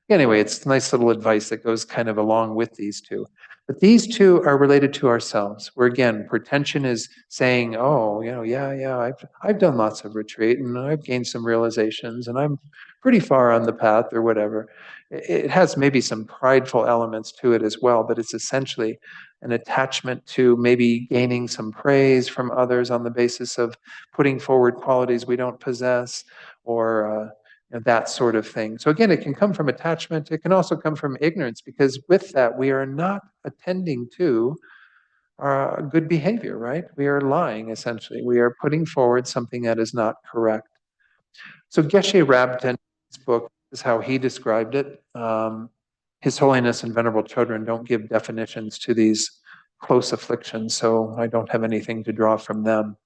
Anyway, it's nice little advice that goes kind of along with these two. But these two are related to ourselves, where again, pretension is saying, oh, yeah, I've done lots of retreat and I've gained some realizations and I'm pretty far on the path or whatever. It has maybe some prideful elements to it as well, but it's essentially an attachment to maybe gaining some praise from others on the basis of putting forward qualities we don't possess, or that sort of thing. So again, it can come from attachment. It can also come from ignorance, because with that, we are not attending to good behavior, right? We are lying, essentially. We are putting forward something that is not correct. So Geshe Rabten, his book, is how he described it. His Holiness and Venerable Children don't give definitions to these close afflictions, so I don't have anything to draw from them.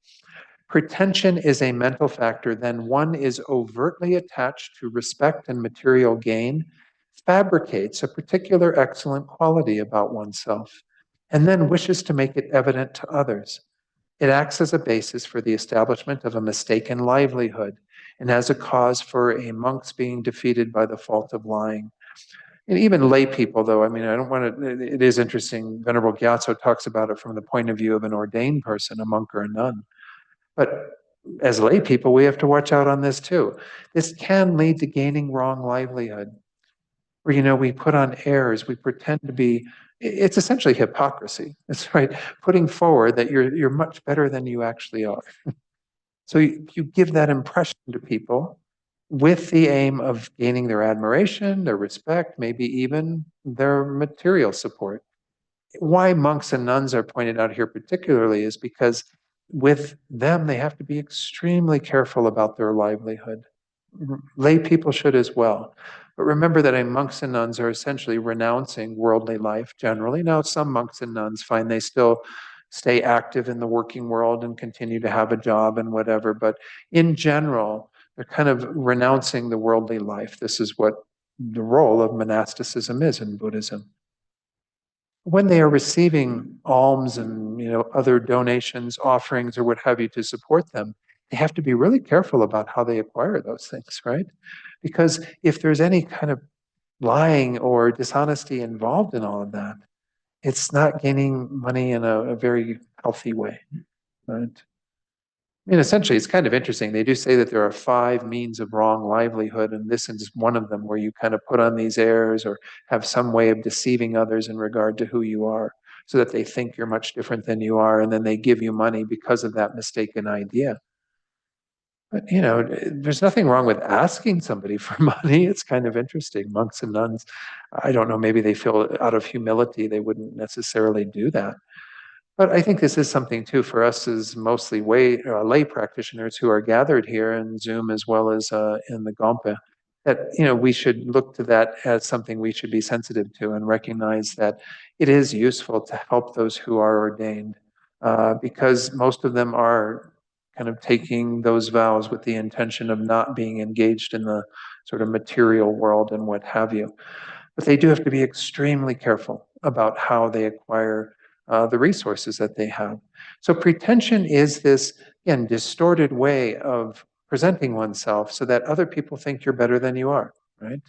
Pretension is a mental factor, then one is overtly attached to respect and material gain, fabricates a particular excellent quality about oneself, and then wishes to make it evident to others. It acts as a basis for the establishment of a mistaken livelihood, and as a cause for a monk's being defeated by the fault of lying. And even lay people, though, I mean, I don't want to, it is interesting. Venerable Gyatso talks about it from the point of view of an ordained person, a monk or a nun. But as lay people, we have to watch out on this too. This can lead to gaining wrong livelihood, where, we put on airs, we pretend to be, it's essentially hypocrisy. That's right, putting forward that you're much better than you actually are. So you give that impression to people with the aim of gaining their admiration, their respect, maybe even their material support. Why monks and nuns are pointed out here particularly is because with them, they have to be extremely careful about their livelihood. Lay people should as well. But remember that monks and nuns are essentially renouncing worldly life generally. Now, some monks and nuns find they still stay active in the working world and continue to have a job and whatever. But in general, they're kind of renouncing the worldly life. This is what the role of monasticism is in Buddhism. When they are receiving alms and other donations, offerings, or what have you to support them, they have to be really careful about how they acquire those things, right? Because if there's any kind of lying or dishonesty involved in all of that, it's not gaining money in a very healthy way, right? I mean, essentially, it's kind of interesting. They do say that there are 5 means of wrong livelihood, and this is one of them, where you kind of put on these airs or have some way of deceiving others in regard to who you are, so that they think you're much different than you are, and then they give you money because of that mistaken idea. But, there's nothing wrong with asking somebody for money. It's kind of interesting. Monks and nuns, I don't know, maybe they feel out of humility they wouldn't necessarily do that. But I think this is something too for us as mostly lay practitioners who are gathered here in Zoom as well as in the Gompa, that we should look to that as something we should be sensitive to, and recognize that it is useful to help those who are ordained, because most of them are kind of taking those vows with the intention of not being engaged in the sort of material world and what have you. But they do have to be extremely careful about how they acquire the resources that they have. So pretension is this, again, distorted way of presenting oneself so that other people think you're better than you are, right?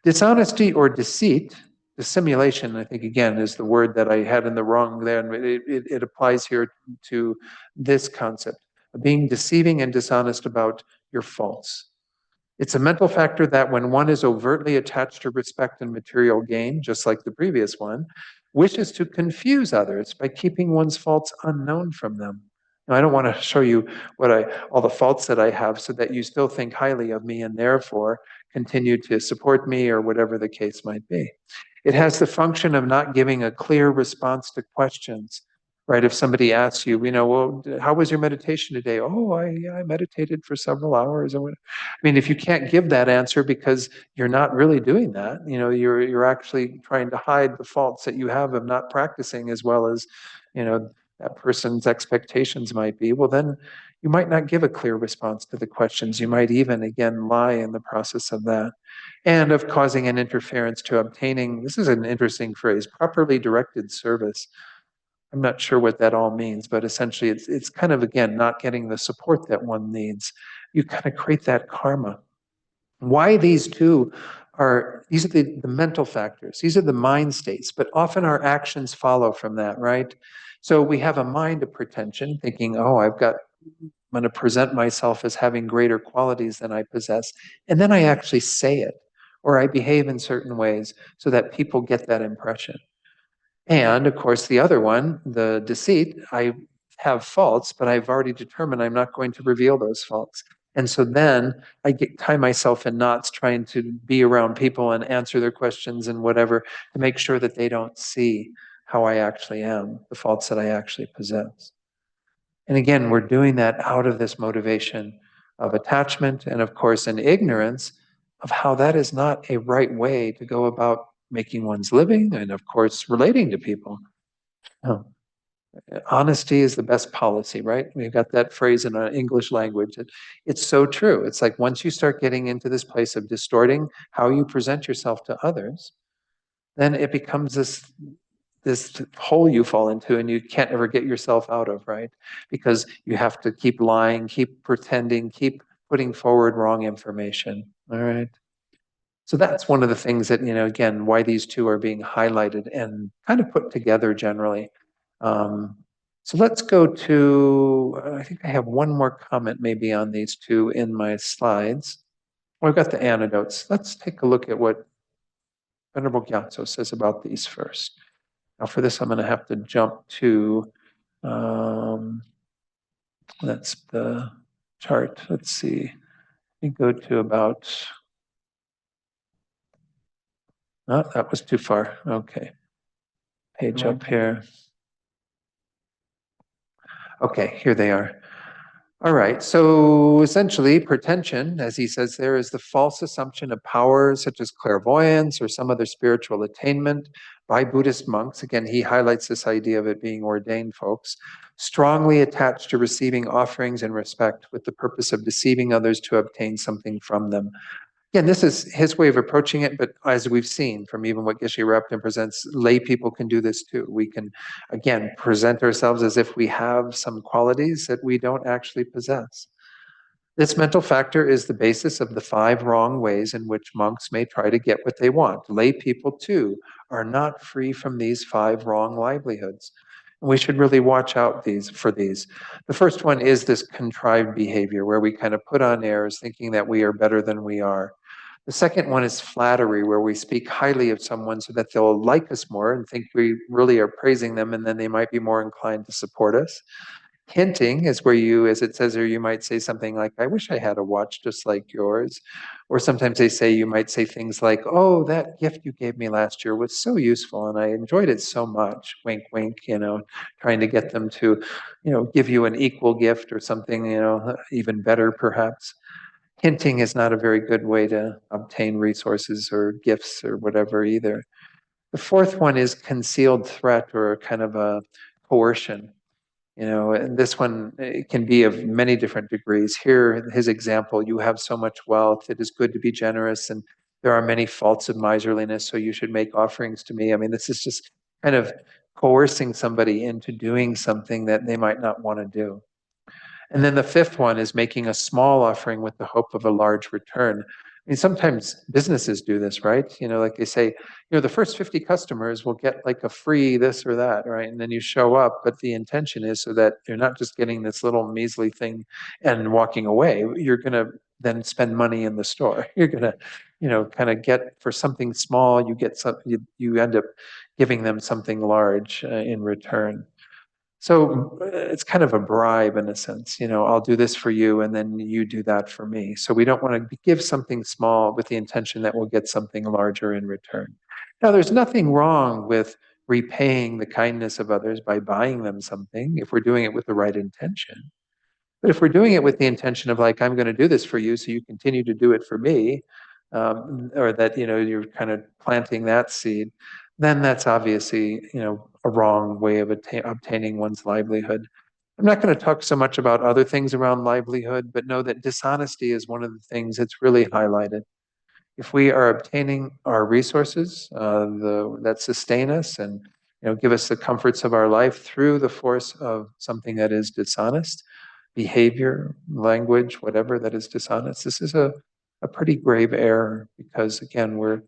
Dishonesty or deceit, dissimulation, I think, again, is the word that I had in the wrong there. And it applies here to this concept of being deceiving and dishonest about your faults. It's a mental factor that when one is overtly attached to respect and material gain, just like the previous one, wishes to confuse others by keeping one's faults unknown from them. Now, I don't want to show you all the faults that I have so that you still think highly of me and therefore continue to support me or whatever the case might be. It has the function of not giving a clear response to questions, right? If somebody asks you, well, how was your meditation today? Oh, I meditated for several hours or whatever. I mean, if you can't give that answer because you're not really doing that, you're actually trying to hide the faults that you have of not practicing as well as, that person's expectations might be, well, then you might not give a clear response to the questions. You might even, again, lie in the process of that. And of causing an interference to obtaining, this is an interesting phrase, properly directed service. I'm not sure what that all means, but essentially it's kind of, again, not getting the support that one needs. You kind of create that karma. Why these two these are the mental factors, these are the mind states, but often our actions follow from that, right? So we have a mind of pretension, thinking, oh, I'm going to present myself as having greater qualities than I possess. And then I actually say it, or I behave in certain ways so that people get that impression. And of course, the other one, the deceit, I have faults, but I've already determined I'm not going to reveal those faults. And so then tie myself in knots trying to be around people and answer their questions and whatever to make sure that they don't see how I actually am, the faults that I actually possess. And again, we're doing that out of this motivation of attachment and, of course, an ignorance of how that is not a right way to go about making one's living and, of course, relating to people. Oh, honesty is the best policy, right? We've got that phrase in our English language. It's so true. It's like once you start getting into this place of distorting how you present yourself to others, then it becomes this hole you fall into and you can't ever get yourself out of, right? Because you have to keep lying, keep pretending, keep putting forward wrong information, all right? So that's one of the things that, again, why these two are being highlighted and kind of put together generally. So let's go to, I think I have one more comment maybe on these two in my slides. Well, I've got the antidotes. Let's take a look at what Venerable Gyatso says about these first. Now for this, I'm going to have to jump to, that's the chart. Let's see. We go to about, oh, that was too far. Okay. Page up here. Okay, here they are. All right, so essentially pretension, as he says there, is the false assumption of powers such as clairvoyance or some other spiritual attainment by Buddhist monks. Again, he highlights this idea of it being ordained folks, strongly attached to receiving offerings and respect with the purpose of deceiving others to obtain something from them. Again, this is his way of approaching it, but as we've seen from even what Geshe Repton presents, lay people can do this too. We can, again, present ourselves as if we have some qualities that we don't actually possess. This mental factor is the basis of the 5 wrong ways in which monks may try to get what they want. Lay people, too, are not free from these 5 wrong livelihoods. And we should really watch out for these. The first one is this contrived behavior where we kind of put on airs thinking that we are better than we are. The second one is flattery, where we speak highly of someone so that they'll like us more and think we really are praising them, and then they might be more inclined to support us. Hinting is where you, as it says here, you might say something like, I wish I had a watch just like yours. Or sometimes you might say things like, oh, that gift you gave me last year was so useful and I enjoyed it so much. Wink, wink, trying to get them to, give you an equal gift or something, even better perhaps. Hinting is not a very good way to obtain resources or gifts or whatever either. The fourth one is concealed threat or kind of a coercion. And this one, it can be of many different degrees. Here, his example, you have so much wealth, it is good to be generous, and there are many faults of miserliness, so you should make offerings to me. I mean, this is just kind of coercing somebody into doing something that they might not want to do. And then the fifth one is making a small offering with the hope of a large return. I mean, sometimes businesses do this, right? Like they say, the first 50 customers will get like a free this or that, right? And then you show up, but the intention is so that you're not just getting this little measly thing and walking away. You're going to then spend money in the store. You're going to, kind of get for something small, you get some, you end up giving them something large in return. So it's kind of a bribe in a sense, I'll do this for you and then you do that for me. So we don't want to give something small with the intention that we'll get something larger in return. Now, there's nothing wrong with repaying the kindness of others by buying them something if we're doing it with the right intention. But if we're doing it with the intention of like, I'm going to do this for you so you continue to do it for me, or that, you're kind of planting that seed, then that's obviously, a wrong way of obtaining one's livelihood. I'm not going to talk so much about other things around livelihood, but know that dishonesty is one of the things that's really highlighted. If we are obtaining our resources that sustain us and give us the comforts of our life through the force of something that is dishonest, behavior, language, whatever that is dishonest, this is a pretty grave error because, again, we're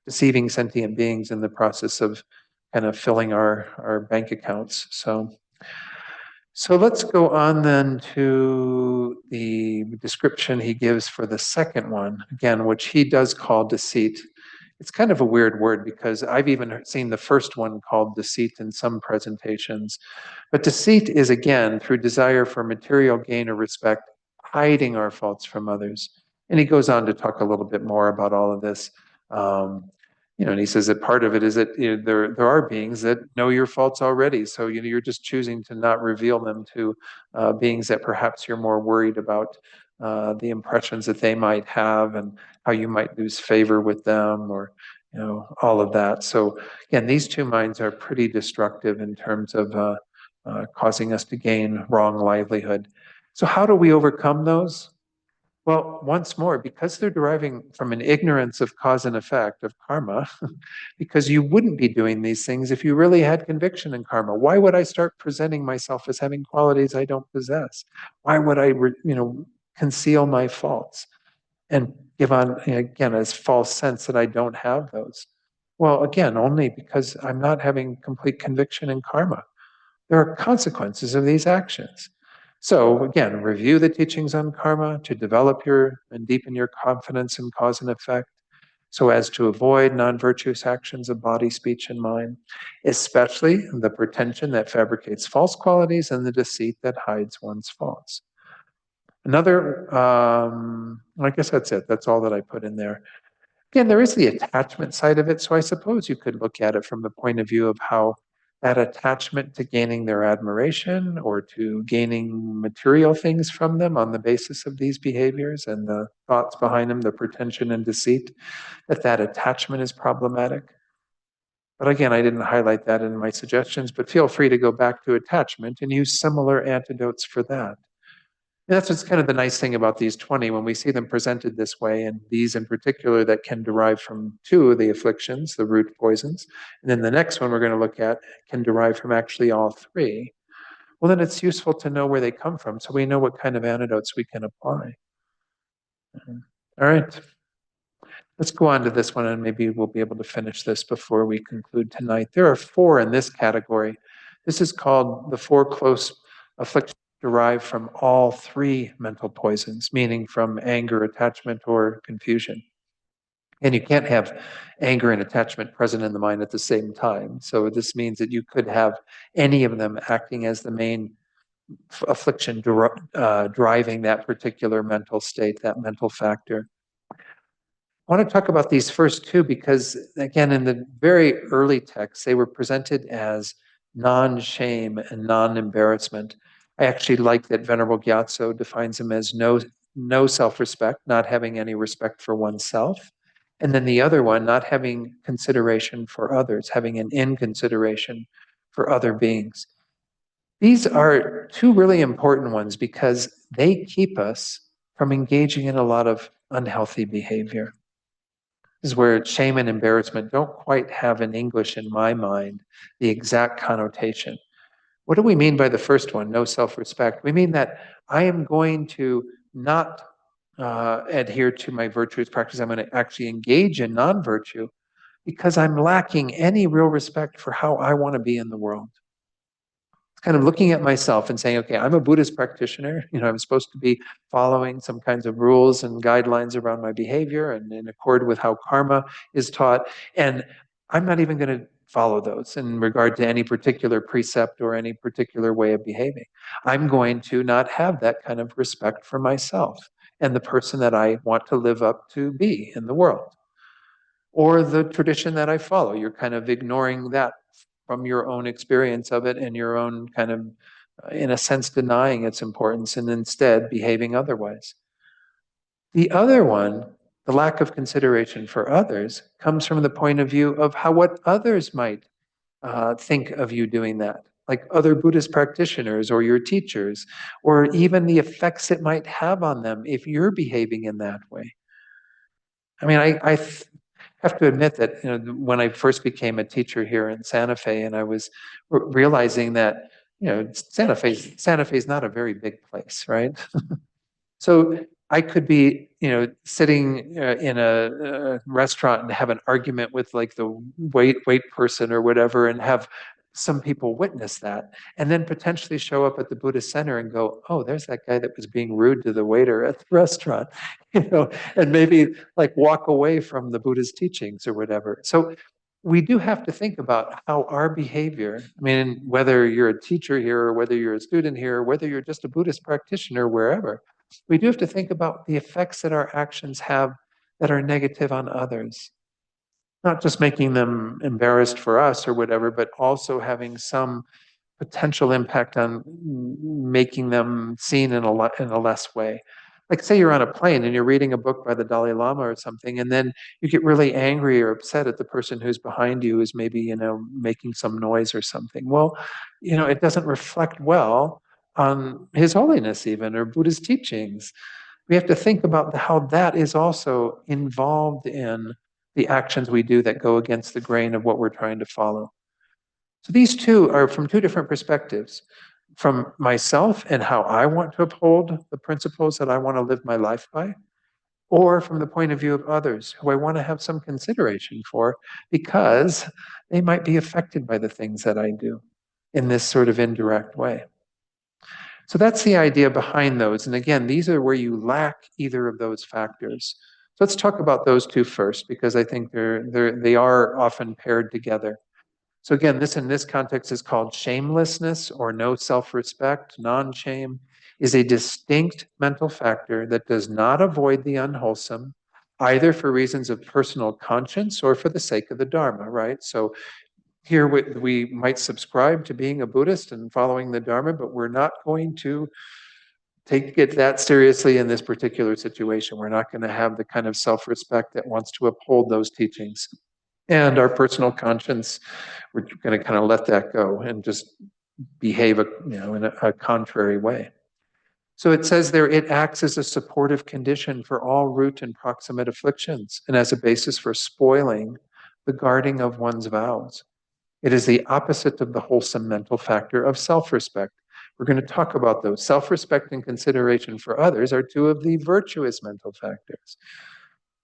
deceiving sentient beings in the process of kind of filling our bank accounts. So let's go on then to the description he gives for the second one, again, which he does call deceit. It's kind of a weird word because I've even seen the first one called deceit in some presentations. But deceit is, again, through desire for material gain or respect, hiding our faults from others. And he goes on to talk a little bit more about all of this. And he says that part of it is that there are beings that know your faults already. So you're just choosing to not reveal them to beings that perhaps you're more worried about the impressions that they might have and how you might lose favor with them, or all of that. So again, these two minds are pretty destructive in terms of causing us to gain wrong livelihood. So how do we overcome those? Well, once more, because they're deriving from an ignorance of cause and effect of karma, because you wouldn't be doing these things if you really had conviction in karma. Why would I start presenting myself as having qualities I don't possess? Why would I, conceal my faults and give on, again, a false sense that I don't have those? Well, again, only because I'm not having complete conviction in karma. There are consequences of these actions. So again, review the teachings on karma to develop and deepen your confidence in cause and effect, so as to avoid non-virtuous actions of body, speech, and mind, especially the pretension that fabricates false qualities and the deceit that hides one's faults. Another, I guess that's it. That's all that I put in there. Again, there is the attachment side of it, so I suppose you could look at it from the point of view of how that attachment to gaining their admiration or to gaining material things from them on the basis of these behaviors and the thoughts behind them, the pretension and deceit, that attachment is problematic. But again, I didn't highlight that in my suggestions, but feel free to go back to attachment and use similar antidotes for that. And that's what's kind of the nice thing about these 20, when we see them presented this way, and these in particular that can derive from two of the afflictions, the root poisons, and then the next one we're going to look at can derive from actually all three. Well, then it's useful to know where they come from so we know what kind of antidotes we can apply. All right. Let's go on to this one, and maybe we'll be able to finish this before we conclude tonight. There are 4 in this category. This is called the 4 close afflictions derived from all 3 mental poisons, meaning from anger, attachment, or confusion. And you can't have anger and attachment present in the mind at the same time. So this means that you could have any of them acting as the main affliction driving that particular mental state, that mental factor. I want to talk about these first 2 because, again, in the very early texts, they were presented as non-shame and non-embarrassment. I actually like that Venerable Gyatso defines them as no self-respect, not having any respect for oneself. And then the other one, not having consideration for others, having an inconsideration for other beings. These are 2 really important ones because they keep us from engaging in a lot of unhealthy behavior. is where shame and embarrassment don't quite have in English, in my mind, the exact connotation. What do we mean by the first one, no self-respect? We mean that I am going to not adhere to my virtuous practice. I'm going to actually engage in non-virtue because I'm lacking any real respect for how I want to be in the world. It's kind of looking at myself and saying, okay, I'm a Buddhist practitioner. I'm supposed to be following some kinds of rules and guidelines around my behavior and in accord with how karma is taught. And I'm not even going to follow those in regard to any particular precept or any particular way of behaving. I'm going to not have that kind of respect for myself and the person that I want to live up to be in the world, or the tradition that I follow. You're kind of ignoring that from your own experience of it and your own kind of, in a sense, denying its importance and instead behaving otherwise. The other one, the lack of consideration for others, comes from the point of view of what others might think of you doing that, like other Buddhist practitioners or your teachers, or even the effects it might have on them if you're behaving in that way. I mean, I have to admit that when I first became a teacher here in Santa Fe, and I was realizing that Santa Fe is not a very big place, right? So I could be, sitting in a restaurant and have an argument with like the wait person or whatever, and have some people witness that, and then potentially show up at the Buddhist center and go, "Oh, there's that guy that was being rude to the waiter at the restaurant," and maybe like walk away from the Buddha's teachings or whatever. So we do have to think about how our behavior, I mean, whether you're a teacher here or whether you're a student here, or whether you're just a Buddhist practitioner, wherever, we do have to think about the effects that our actions have that are negative on others. Not just making them embarrassed for us or whatever, but also having some potential impact on making them seen in a less way. Like, say you're on a plane and you're reading a book by the Dalai Lama or something, and then you get really angry or upset at the person who's behind you, who's maybe, making some noise or something. Well, it doesn't reflect well on His Holiness even, or Buddha's teachings. We have to think about how that is also involved in the actions we do that go against the grain of what we're trying to follow. So these two are from two different perspectives: from myself and how I want to uphold the principles that I want to live my life by, or from the point of view of others who I want to have some consideration for because they might be affected by the things that I do in this sort of indirect way. So that's the idea behind those. And again, these are where you lack either of those factors. So let's talk about those two first, because I think they are often paired together. So again, this in this context is called shamelessness or no self-respect. Non-shame is a distinct mental factor that does not avoid the unwholesome, either for reasons of personal conscience or for the sake of the Dharma, right? So here we might subscribe to being a Buddhist and following the Dharma, but we're not going to take it that seriously in this particular situation. We're not going to have the kind of self-respect that wants to uphold those teachings. And our personal conscience, we're going to kind of let that go and just behave in a contrary way. So it says there, it acts as a supportive condition for all root and proximate afflictions and as a basis for spoiling the guarding of one's vows. It is the opposite of the wholesome mental factor of self-respect. We're going to talk about those. Self-respect and consideration for others are two of the virtuous mental factors.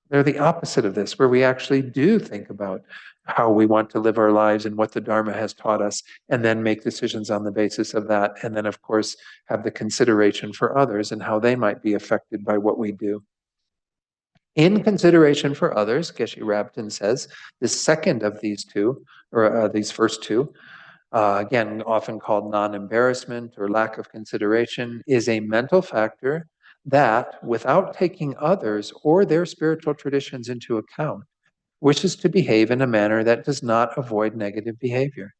They're the opposite of this, where we actually do think about how we want to live our lives and what the Dharma has taught us, and then make decisions on the basis of that. And then, of course, have the consideration for others and how they might be affected by what we do. In consideration for others, Geshe Rabten says, the second of these two, or these first two, again, often called non-embarrassment or lack of consideration, is a mental factor that, without taking others or their spiritual traditions into account, wishes to behave in a manner that does not avoid negative behavior.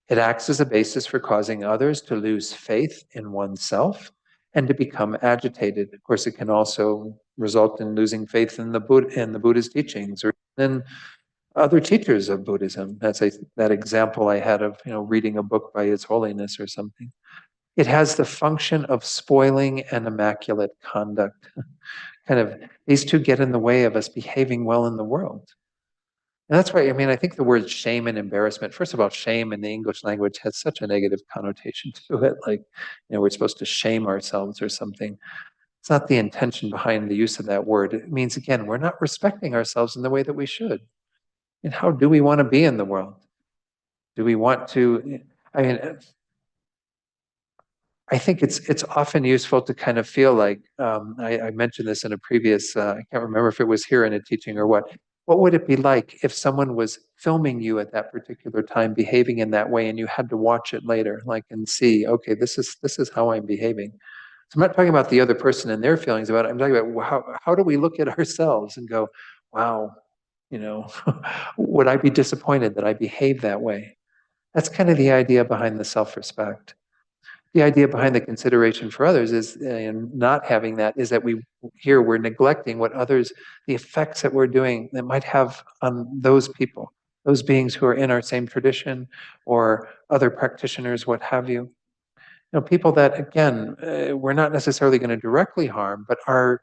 It acts as a basis for causing others to lose faith in oneself and to become agitated. Of course, it can also result in losing faith in the Buddha's teachings or in other teachers of Buddhism. That's that example I had of reading a book by His Holiness or something. It has the function of spoiling an immaculate conduct. Kind of these two get in the way of us behaving well in the world. And that's why, I mean, I think the word shame and embarrassment, first of all, shame in the English language has such a negative connotation to it. Like, we're supposed to shame ourselves or something. It's not the intention behind the use of that word. It means, again, we're not respecting ourselves in the way that we should. And how do we want to be in the world? Do we want to, I mean, I think it's often useful to kind of feel like, I mentioned this in a previous, I can't remember if it was here in a teaching or what. What would it be like if someone was filming you at that particular time, behaving in that way, and you had to watch it later, like, and see, okay, this is how I'm behaving. So I'm not talking about the other person and their feelings about it. I'm talking about how do we look at ourselves and go, wow, you know, would I be disappointed that I behave that way? That's kind of the idea behind the self-respect. The idea behind the consideration for others is, and not having that, is that we're neglecting what others, the effects that we're doing that might have on those people, those beings who are in our same tradition or other practitioners, what have you. People that, again, we're not necessarily going to directly harm, but the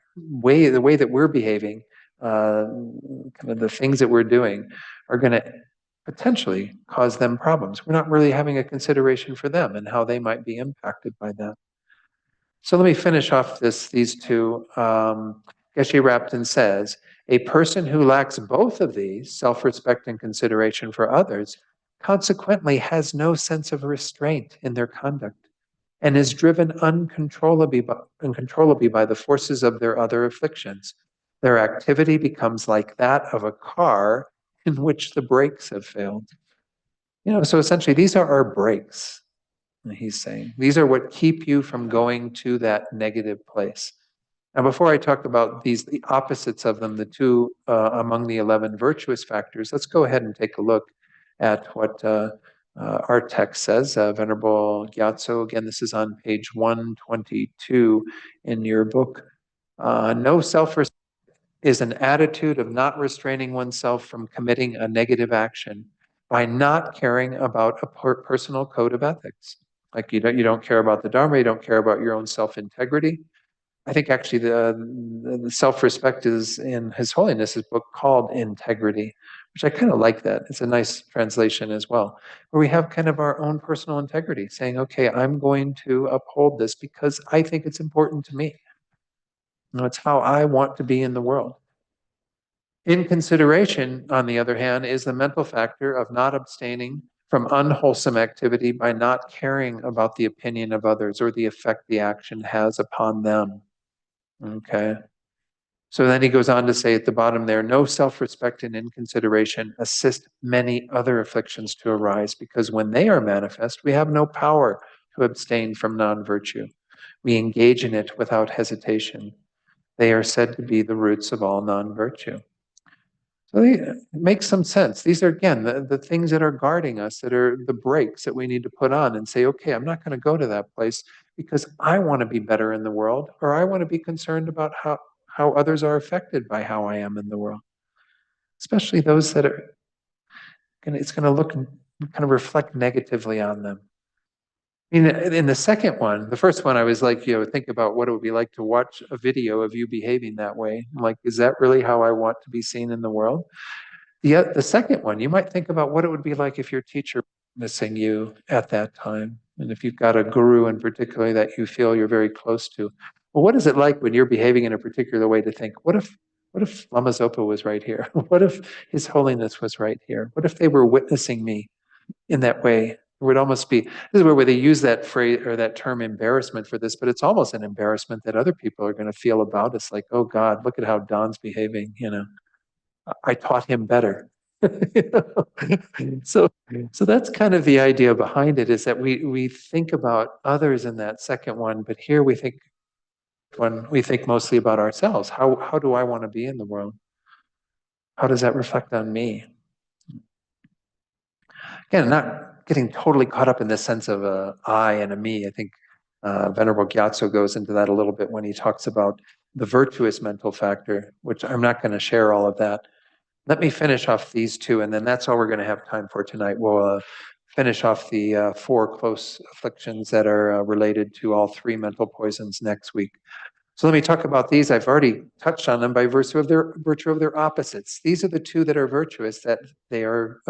way that we're behaving, uh, kind of the things that we're doing, are going to potentially cause them problems. We're not really having a consideration for them and how they might be impacted by that. So let me finish off these two. Geshe Rapton says, a person who lacks both of these, self-respect and consideration for others, consequently has no sense of restraint in their conduct and is driven uncontrollably by the forces of their other afflictions. Their activity becomes like that of a car in which the brakes have failed. So essentially, these are our brakes, he's saying. These are what keep you from going to that negative place. Now, before I talk about the opposites of them, the two among the 11 virtuous factors, let's go ahead and take a look at what our text says. Venerable Gyatso, again, this is on page 122 in your book. No self-respect is an attitude of not restraining oneself from committing a negative action by not caring about a personal code of ethics. Like you don't care about the Dharma, you don't care about your own self-integrity. I think actually the self-respect is in His Holiness's book called Integrity, which I kind of like that. It's a nice translation as well, where we have kind of our own personal integrity, saying, okay, I'm going to uphold this because I think it's important to me. It's how I want to be in the world. In consideration, on the other hand, is the mental factor of not abstaining from unwholesome activity by not caring about the opinion of others or the effect the action has upon them. Okay. So then he goes on to say at the bottom there, no self-respect and inconsideration assist many other afflictions to arise, because when they are manifest, we have no power to abstain from non-virtue. We engage in it without hesitation. They are said to be the roots of all non-virtue. So it makes some sense. These are, again, the things that are guarding us, that are the brakes that we need to put on and say, okay, I'm not going to go to that place because I want to be better in the world, or I want to be concerned about how others are affected by how I am in the world, especially those that are it's going to look and kind of reflect negatively on them. In the second one, the first one, I was like, think about what it would be like to watch a video of you behaving that way. I'm like, is that really how I want to be seen in the world? The second one, you might think about what it would be like if your teacher missing you at that time, and if you've got a guru in particular that you feel you're very close to. Well, what is it like when you're behaving in a particular way to think, what if Lama Zopa was right here? What if His Holiness was right here? What if they were witnessing me in that way? It would almost be, this is where they use that phrase or that term embarrassment for this, but it's almost an embarrassment that other people are going to feel about us, like, oh God, look at how Don's behaving, I taught him better. You know? So that's kind of the idea behind it, is that we think about others in that second one, but here we think mostly about ourselves. How do I want to be in the world? How does that reflect on me? Again, not getting totally caught up in this sense of a I and a me. I think Venerable Gyatso goes into that a little bit when he talks about the virtuous mental factor, which I'm not going to share all of that. Let me finish off these two, and then that's all we're going to have time for tonight. We'll finish off the 4 close afflictions that are related to all 3 mental poisons next week. So let me talk about these. I've already touched on them by virtue of their opposites. These are the two that are virtuous that they are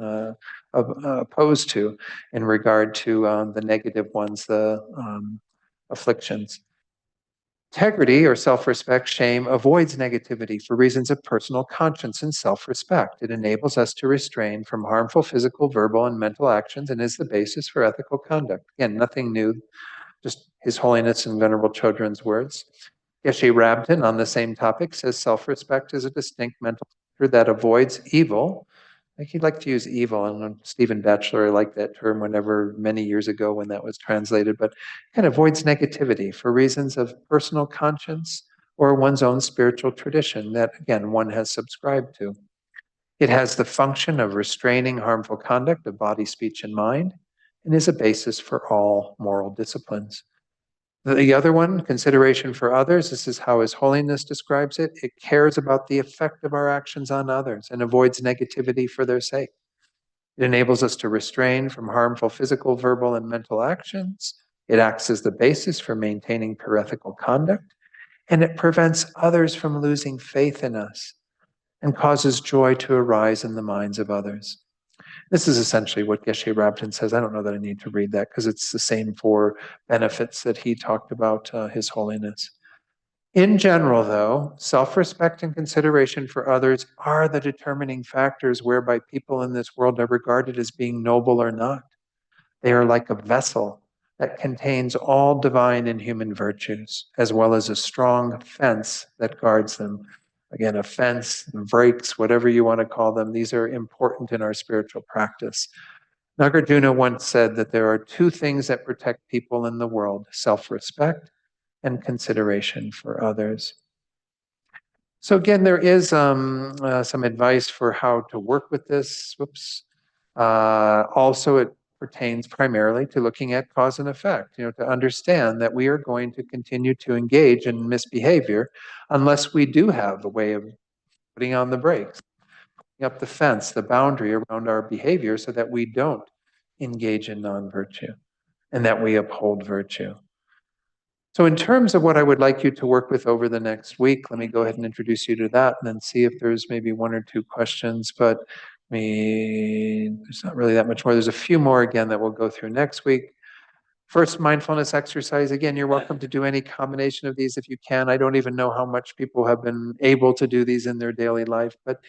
uh, opposed to in regard to the negative ones, the afflictions. Integrity or self respect, shame, avoids negativity for reasons of personal conscience and self respect. It enables us to restrain from harmful physical, verbal, and mental actions and is the basis for ethical conduct. Again, nothing new, just His Holiness and Venerable Chodron's words. Geshe Rabden, on the same topic, says self respect is a distinct mental factor that avoids evil. I think he'd like to use evil, and Stephen Batchelor liked that term whenever many years ago when that was translated, but kind of avoids negativity for reasons of personal conscience or one's own spiritual tradition that, again, one has subscribed to. It has the function of restraining harmful conduct of body, speech, and mind, and is a basis for all moral disciplines. The other one, consideration for others, this is how His Holiness describes it. It cares about the effect of our actions on others and avoids negativity for their sake. It enables us to restrain from harmful physical, verbal, and mental actions. It acts as the basis for maintaining pure ethical conduct, and it prevents others from losing faith in us and causes joy to arise in the minds of others. This is essentially what Geshe Rabden says. I don't know that I need to read that because it's the same four benefits that he talked about, His Holiness. In general, though, self respect and consideration for others are the determining factors whereby people in this world are regarded as being noble or not. They are like a vessel that contains all divine and human virtues, as well as a strong fence that guards them. Again, a fence, brakes, whatever you want to call them, these are important in our spiritual practice. Nagarjuna once said that there are two things that protect people in the world: self respect and consideration for others. So again, there is some advice for how to work with this. Whoops. Also, it pertains primarily to looking at cause and effect, to understand that we are going to continue to engage in misbehavior unless we do have a way of putting on the brakes, putting up the fence, the boundary around our behavior so that we don't engage in non-virtue and that we uphold virtue. So in terms of what I would like you to work with over the next week, let me go ahead and introduce you to that and then see if there's maybe one or two questions, but there's not really that much more. There's a few more again that we'll go through next week. First, mindfulness exercise. Again, you're welcome to do any combination of these if you can. I don't even know how much people have been able to do these in their daily life, but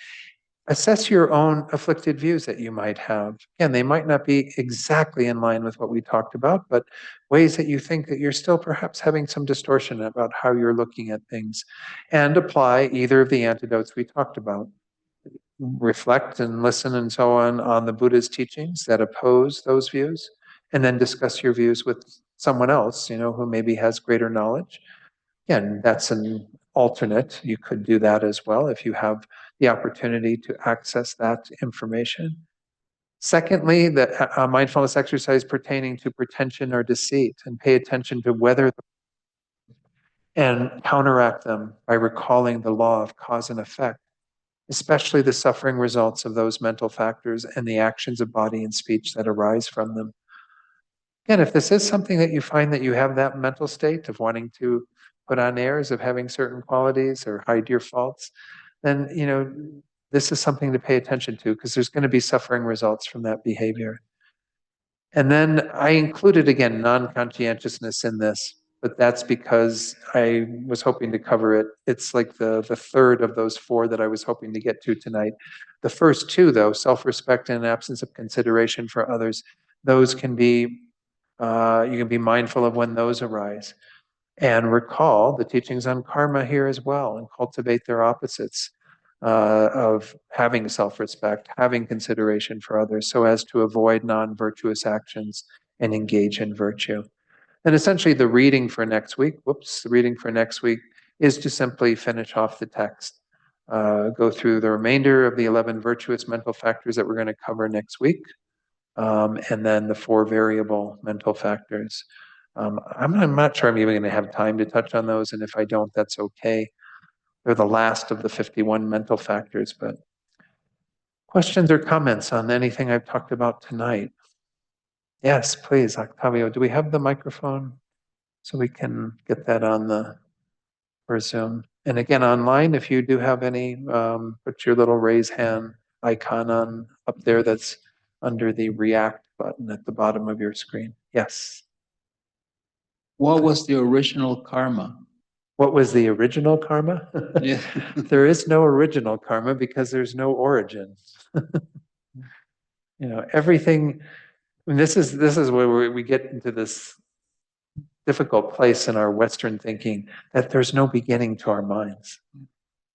assess your own afflicted views that you might have. Again, they might not be exactly in line with what we talked about, but ways that you think that you're still perhaps having some distortion about how you're looking at things, and apply either of the antidotes we talked about. Reflect and listen and so on the Buddha's teachings that oppose those views, and then discuss your views with someone else, who maybe has greater knowledge. Again, that's an alternate. You could do that as well if you have the opportunity to access that information. Secondly, the mindfulness exercise pertaining to pretension or deceit, and pay attention to whether and counteract them by recalling the law of cause and effect, especially the suffering results of those mental factors and the actions of body and speech that arise from them. Again, if this is something that you find that you have that mental state of wanting to put on airs, of having certain qualities or hide your faults, then this is something to pay attention to because there's going to be suffering results from that behavior. And then I included again non-conscientiousness in this, but that's because I was hoping to cover it. It's like the third of those four that I was hoping to get to tonight. The first two, though, self-respect and absence of consideration for others, those can be you can be mindful of when those arise. And recall the teachings on karma here as well and cultivate their opposites of having self-respect, having consideration for others so as to avoid non-virtuous actions and engage in virtue. And essentially the reading for next week, is to simply finish off the text. Go through the remainder of the 11 virtuous mental factors that we're going to cover next week, and then the 4 variable mental factors. I'm not sure I'm even going to have time to touch on those, and if I don't, that's okay. They're the last of the 51 mental factors, but questions or comments on anything I've talked about tonight? Yes, please, Octavio. Do we have the microphone so we can get that on the for Zoom. And again, online, if you do have any, put your little raise hand icon on up there that's under the react button at the bottom of your screen. Yes. What was the original karma? What was the original karma? Yeah. There is no original karma because there's no origin. Everything. And this is where we get into this difficult place in our Western thinking that there's no beginning to our minds.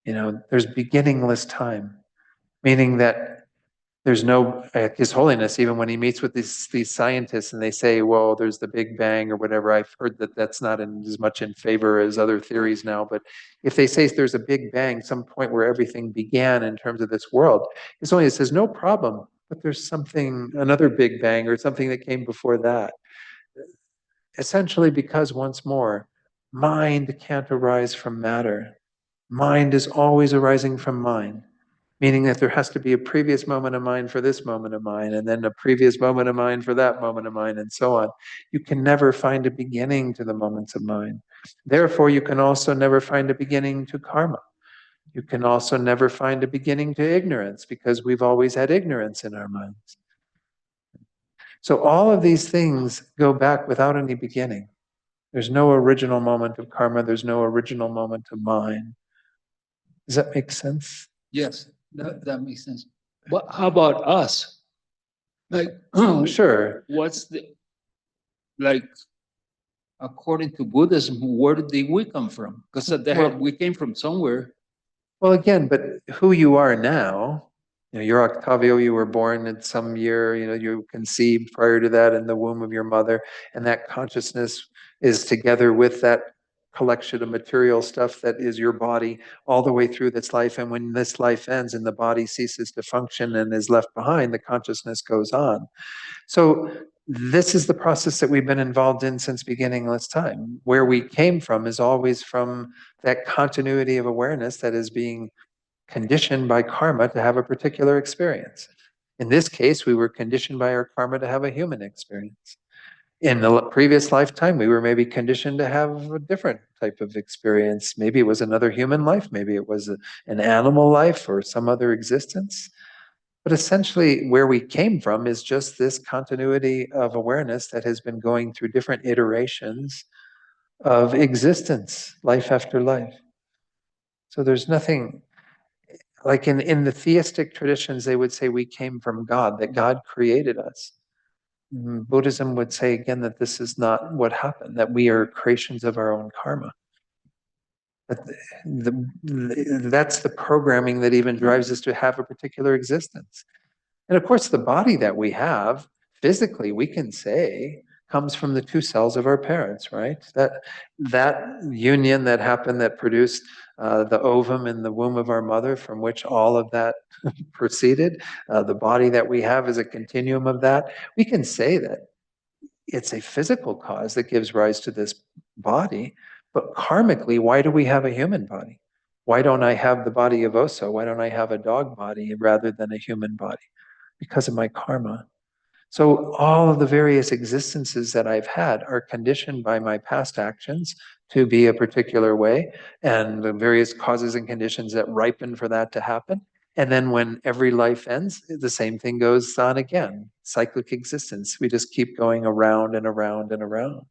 There's beginningless time, meaning that there's no His Holiness, even when he meets with these scientists and they say, well, there's the Big Bang or whatever. I've heard that that's not as much in favor as other theories now. But if they say there's a Big Bang, some point where everything began in terms of this world, His Holiness says, no problem. But there's another Big Bang or something that came before that. Essentially, because once more, mind can't arise from matter. Mind is always arising from mind, meaning that there has to be a previous moment of mind for this moment of mind, and then a previous moment of mind for that moment of mind, and so on. You can never find a beginning to the moments of mind. Therefore, you can also never find a beginning to karma. You can also never find a beginning to ignorance, because we've always had ignorance in our minds. So all of these things go back without any beginning. There's no original moment of karma. There's no original moment of mind. Does that make sense? Yes, that makes sense. But how about us? Like, Sure. What's like, according to Buddhism, where did we come from? Because we came from somewhere. Well, again, but who you are now, you're Octavio, you were born in some year, you conceived prior to that in the womb of your mother, and that consciousness is together with that collection of material stuff that is your body all the way through this life. And when this life ends and the body ceases to function and is left behind, the consciousness goes on. So this is the process that we've been involved in since beginningless time. Where we came from is always from that continuity of awareness that is being conditioned by karma to have a particular experience. In this case, we were conditioned by our karma to have a human experience. In the previous lifetime, we were maybe conditioned to have a different type of experience. Maybe it was another human life, maybe it was an animal life or some other existence. But essentially, where we came from is just this continuity of awareness that has been going through different iterations of existence, life after life. So there's nothing, like in the theistic traditions, they would say we came from God, that God created us. Buddhism would say again that this is not what happened, that we are creations of our own karma. That's the programming that even drives us to have a particular existence. And of course, the body that we have, physically, we can say, comes from the two cells of our parents, right? That union that happened that produced the ovum in the womb of our mother, from which all of that proceeded. The body that we have is a continuum of that. We can say that it's a physical cause that gives rise to this body, but karmically, why do we have a human body? Why don't I have the body of Oso? Why don't I have a dog body rather than a human body? Because of my karma. So all of the various existences that I've had are conditioned by my past actions to be a particular way, and the various causes and conditions that ripen for that to happen. And then when every life ends, the same thing goes on again. Cyclic existence. We just keep going around and around and around,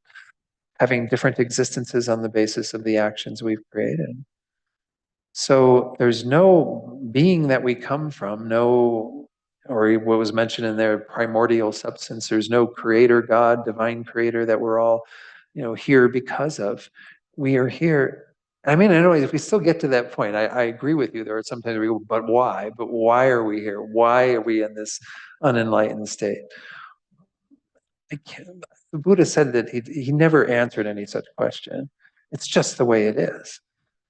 having different existences on the basis of the actions we've created. So there's no being that we come from, no, or what was mentioned in there, primordial substance. There's no creator God, divine creator that we're all, here because of. We are here. I mean, I know if we still get to that point, I agree with you. There are sometimes we go, but why? But why are we here? Why are we in this unenlightened state? The Buddha said that he never answered any such question. It's just the way it is.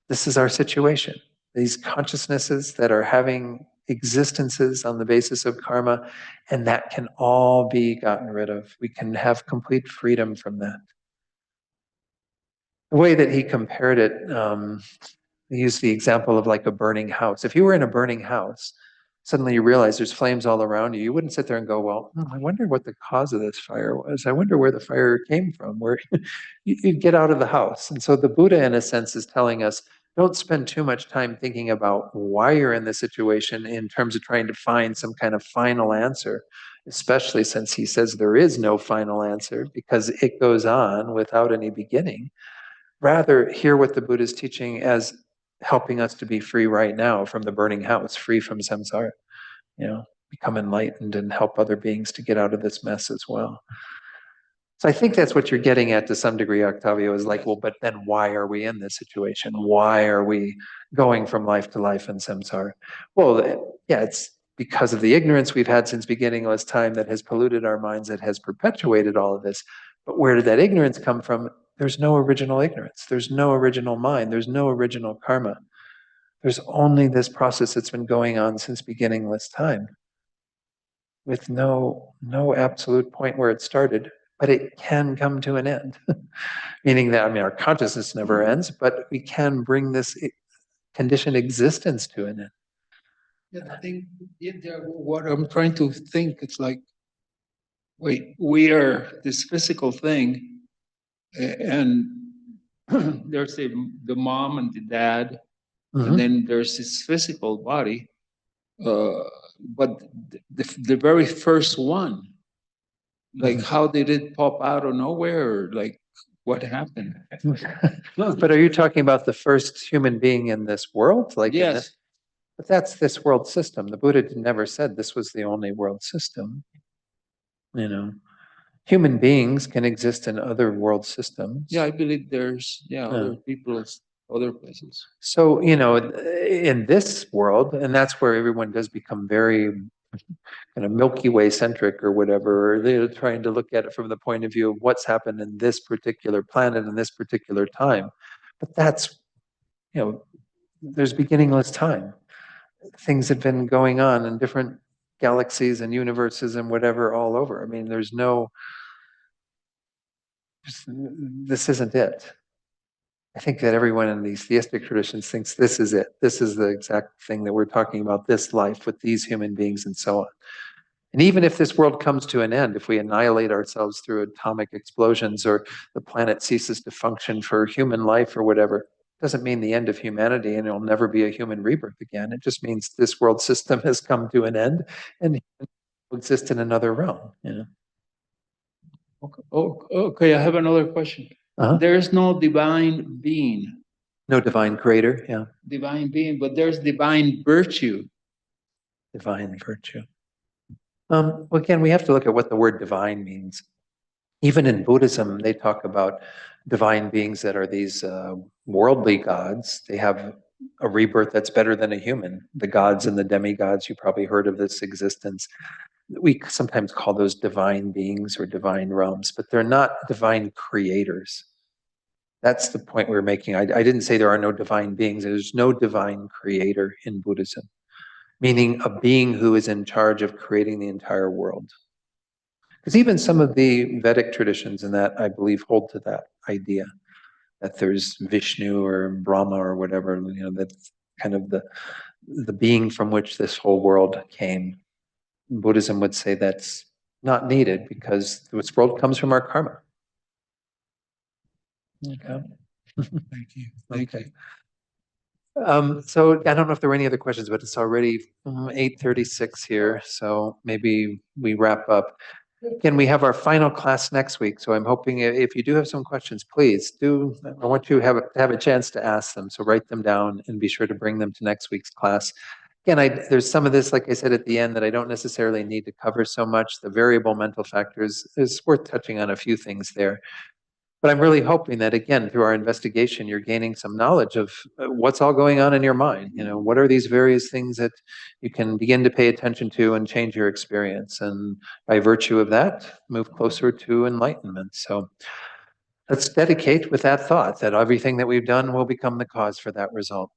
This is our situation. These consciousnesses that are having existences on the basis of karma, and that can all be gotten rid of. We can have complete freedom from that. The way that he compared it, he used the example of like a burning house. If you were in a burning house, suddenly you realize there's flames all around you. You wouldn't sit there and go, well, I wonder what the cause of this fire was. I wonder where the fire came from, where you'd get out of the house. And so the Buddha, in a sense, is telling us, don't spend too much time thinking about why you're in this situation in terms of trying to find some kind of final answer, especially since he says there is no final answer because it goes on without any beginning. Rather, hear what the Buddha is teaching as helping us to be free right now from the burning house, free from samsara, become enlightened and help other beings to get out of this mess as well. So I think that's what you're getting at to some degree, Octavio, is like, well, but then why are we in this situation? Why are we going from life to life in samsara? Well, yeah, it's because of the ignorance we've had since beginningless time that has polluted our minds, that has perpetuated all of this. But where did that ignorance come from? There's no original ignorance. There's no original mind. There's no original karma. There's only this process that's been going on since beginningless time, with no absolute point where it started, but it can come to an end. Meaning that, our consciousness never ends, but we can bring this conditioned existence to an end. Yeah, the thing, what I'm trying to think, it's like, wait, we are this physical thing, and there's the mom and the dad, and then there's this physical body. But the very first one, like, how did it pop out of nowhere? Or like, what happened? But are you talking about the first human being in this world? Like, yes. But that's this world system. The Buddha never said this was the only world system. Human beings can exist in other world systems. Yeah, I believe there's other people, other places. So, in this world, and that's where everyone does become very kind of Milky Way centric or whatever, or they're trying to look at it from the point of view of what's happened in this particular planet in this particular time. But that's, there's beginningless time. Things have been going on in different galaxies and universes and whatever all over. There's no, this isn't it. I think that everyone in these theistic traditions thinks this is it. This is the exact thing that we're talking about, this life with these human beings and so on. And even if this world comes to an end, if we annihilate ourselves through atomic explosions or the planet ceases to function for human life or whatever, it doesn't mean the end of humanity and it'll never be a human rebirth again. It just means this world system has come to an end and will exist in another realm. Okay. Okay, I have another question. There is no divine being. No divine creator, yeah. Divine being, but there's divine virtue. Divine virtue. Well, again, we have to look at what the word divine means. Even in Buddhism, they talk about divine beings that are these worldly gods. They have a rebirth that's better than a human. The gods and the demigods, you probably heard of this existence. We sometimes call those divine beings or divine realms, but they're not divine creators. That's the point we're making. I didn't say there are no divine beings. There's no divine creator in Buddhism, meaning a being who is in charge of creating the entire world. Because even some of the Vedic traditions in that, I believe, hold to that idea that there's Vishnu or Brahma or whatever, that's kind of the being from which this whole world came. Buddhism would say that's not needed because this world comes from our karma. Okay. Thank you. Thank you. So I don't know if there were any other questions, but it's already 8:36 here, so maybe we wrap up. Again, we have our final class next week, so I'm hoping if you do have some questions, please do. I want you to have a chance to ask them, so write them down and be sure to bring them to next week's class. Again, there's some of this, like I said at the end, that I don't necessarily need to cover so much. The variable mental factors is worth touching on a few things there. But I'm really hoping that, again, through our investigation, you're gaining some knowledge of what's all going on in your mind. What are these various things that you can begin to pay attention to and change your experience? And by virtue of that, move closer to enlightenment. So let's dedicate with that thought that everything that we've done will become the cause for that result.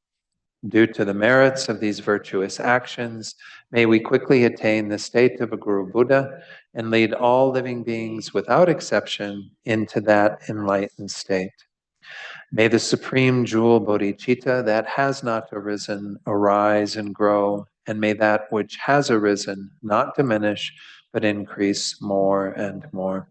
Due to the merits of these virtuous actions, may we quickly attain the state of a Guru Buddha and lead all living beings without exception into that enlightened state. May the supreme jewel bodhicitta that has not arisen arise and grow And may that which has arisen not diminish, but increase more and more.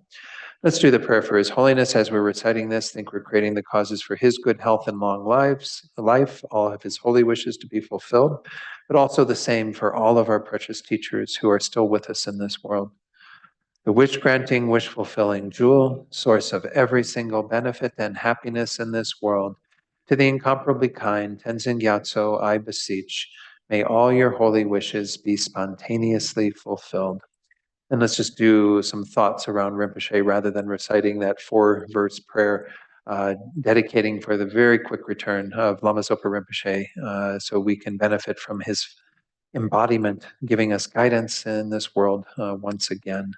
Let's do the prayer for His Holiness. As we're reciting this, think we're creating the causes for His good health and long life, all of His holy wishes to be fulfilled, but also the same for all of our precious teachers who are still with us in this world. The wish-granting, wish-fulfilling jewel, source of every single benefit and happiness in this world, to the incomparably kind Tenzin Gyatso, I beseech, may all your holy wishes be spontaneously fulfilled. And let's just do some thoughts around Rinpoche rather than reciting that 4-verse prayer, dedicating for the very quick return of Lama Zopa Rinpoche, so we can benefit from his embodiment, giving us guidance in this world once again.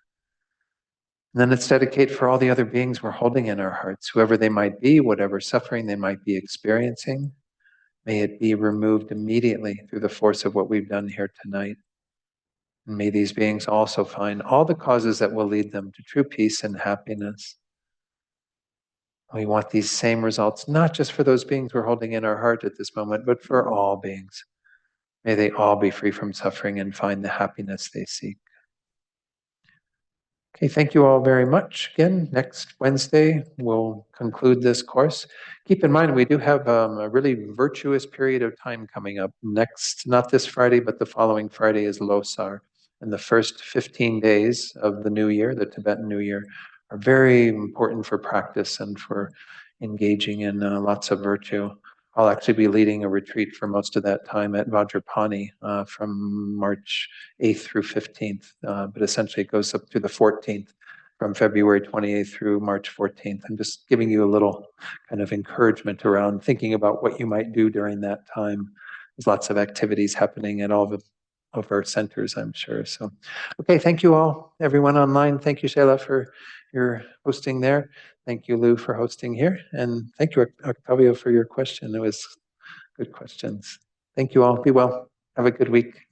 And then let's dedicate for all the other beings we're holding in our hearts, whoever they might be, whatever suffering they might be experiencing. May it be removed immediately through the force of what we've done here tonight. And may these beings also find all the causes that will lead them to true peace and happiness. We want these same results, not just for those beings we're holding in our heart at this moment, but for all beings. May they all be free from suffering and find the happiness they seek. Okay, thank you all very much. Again, next Wednesday, we'll conclude this course. Keep in mind, we do have a really virtuous period of time coming up. Next, not this Friday, but the following Friday is Losar. And the first 15 days of the new year, the Tibetan New Year, are very important for practice and for engaging in lots of virtue. I'll actually be leading a retreat for most of that time at Vajrapani from March 8th through 15th, but essentially it goes up to the 14th, from February 28th through March 14th. I'm just giving you a little kind of encouragement around thinking about what you might do during that time. There's lots of activities happening at all of our centers, I'm sure. So, okay, thank you all, everyone online. Thank you, Sheila, for your hosting there. Thank you, Lou, for hosting here. And thank you, Octavio, for your question. It was good questions. Thank you all. Be well. Have a good week.